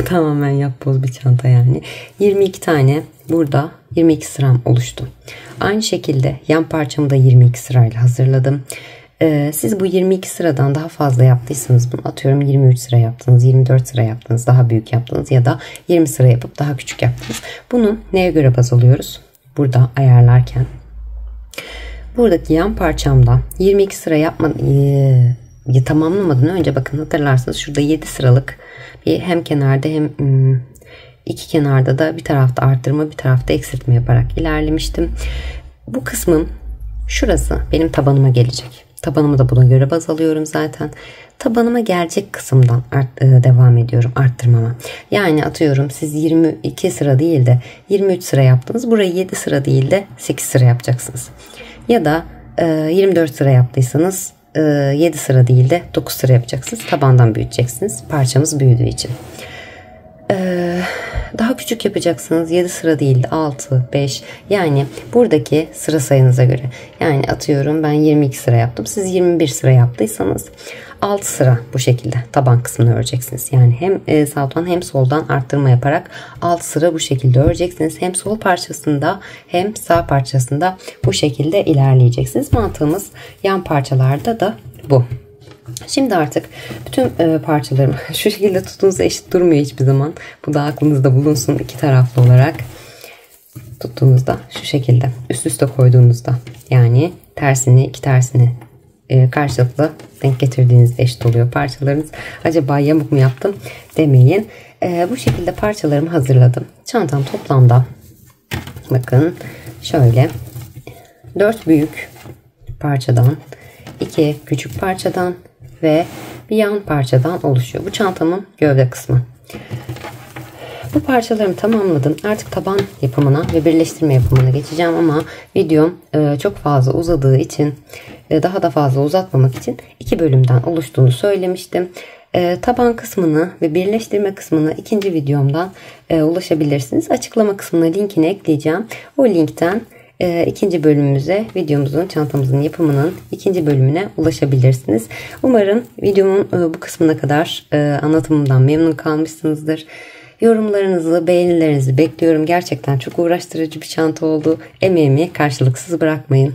Tamamen yapboz bir çanta yani. 22 tane burada 22 sıram oluştu. Aynı şekilde yan parçamı da 22 sırayla hazırladım. Siz bu 22 sıradan daha fazla yaptıysanız, bunu atıyorum 23 sıra yaptınız, 24 sıra yaptınız, daha büyük yaptınız ya da 20 sıra yapıp daha küçük yaptınız. Bunu neye göre baz alıyoruz? Burada ayarlarken. Buradaki yan parçamda 22 sıra tamamlamadan önce, bakın hatırlarsanız şurada 7 sıralık bir hem kenarda hem iki kenarda da bir tarafta arttırma, bir tarafta eksiltme yaparak ilerlemiştim. Bu kısmın şurası benim tabanıma gelecek. Tabanımı da buna göre baz alıyorum zaten. Tabanıma gelecek kısımdan devam ediyorum arttırmama. Yani atıyorum siz 22 sıra değil de 23 sıra yaptınız. Burayı 7 sıra değil de 8 sıra yapacaksınız. Ya da 24 sıra yaptıysanız 7 sıra değil de 9 sıra yapacaksınız. Tabandan büyüteceksiniz. Parçamız büyüdüğü için. Daha küçük yapacaksınız. 7 sıra değil de 6, 5. Yani buradaki sıra sayınıza göre. Yani atıyorum ben 22 sıra yaptım. Siz 21 sıra yaptıysanız 6 sıra bu şekilde taban kısmını öreceksiniz. Yani hem sağdan hem soldan arttırma yaparak 6 sıra bu şekilde öreceksiniz. Hem sol parçasında hem sağ parçasında bu şekilde ilerleyeceksiniz. Mantığımız yan parçalarda da bu. Şimdi artık bütün parçalarımı şu şekilde tuttuğunuzda eşit durmuyor hiçbir zaman. Bu da aklınızda bulunsun, iki taraflı olarak tuttuğunuzda şu şekilde üst üste koyduğunuzda, yani tersini iki tersini karşılıklı denk getirdiğinizde eşit oluyor parçalarınız. Acaba yamuk mu yaptım demeyin. Bu şekilde parçalarımı hazırladım. Çantam toplamda bakın şöyle 4 büyük parçadan, 2 küçük parçadan ve bir yan parçadan oluşuyor. Bu çantamın gövde kısmı. Bu parçalarımı tamamladım. Artık taban yapımına ve birleştirme yapımına geçeceğim ama videom çok fazla uzadığı için, daha da fazla uzatmamak için 2 bölümden oluştuğunu söylemiştim. Taban kısmını ve birleştirme kısmını ikinci videomdan ulaşabilirsiniz. Açıklama kısmına linkini ekleyeceğim. O linkten ikinci bölümümüze, videomuzun, çantamızın yapımının ikinci bölümüne ulaşabilirsiniz. Umarım videomun bu kısmına kadar anlatımımdan memnun kalmışsınızdır. Yorumlarınızı, beğenilerinizi bekliyorum. Gerçekten çok uğraştırıcı bir çanta oldu. Emeğimi karşılıksız bırakmayın.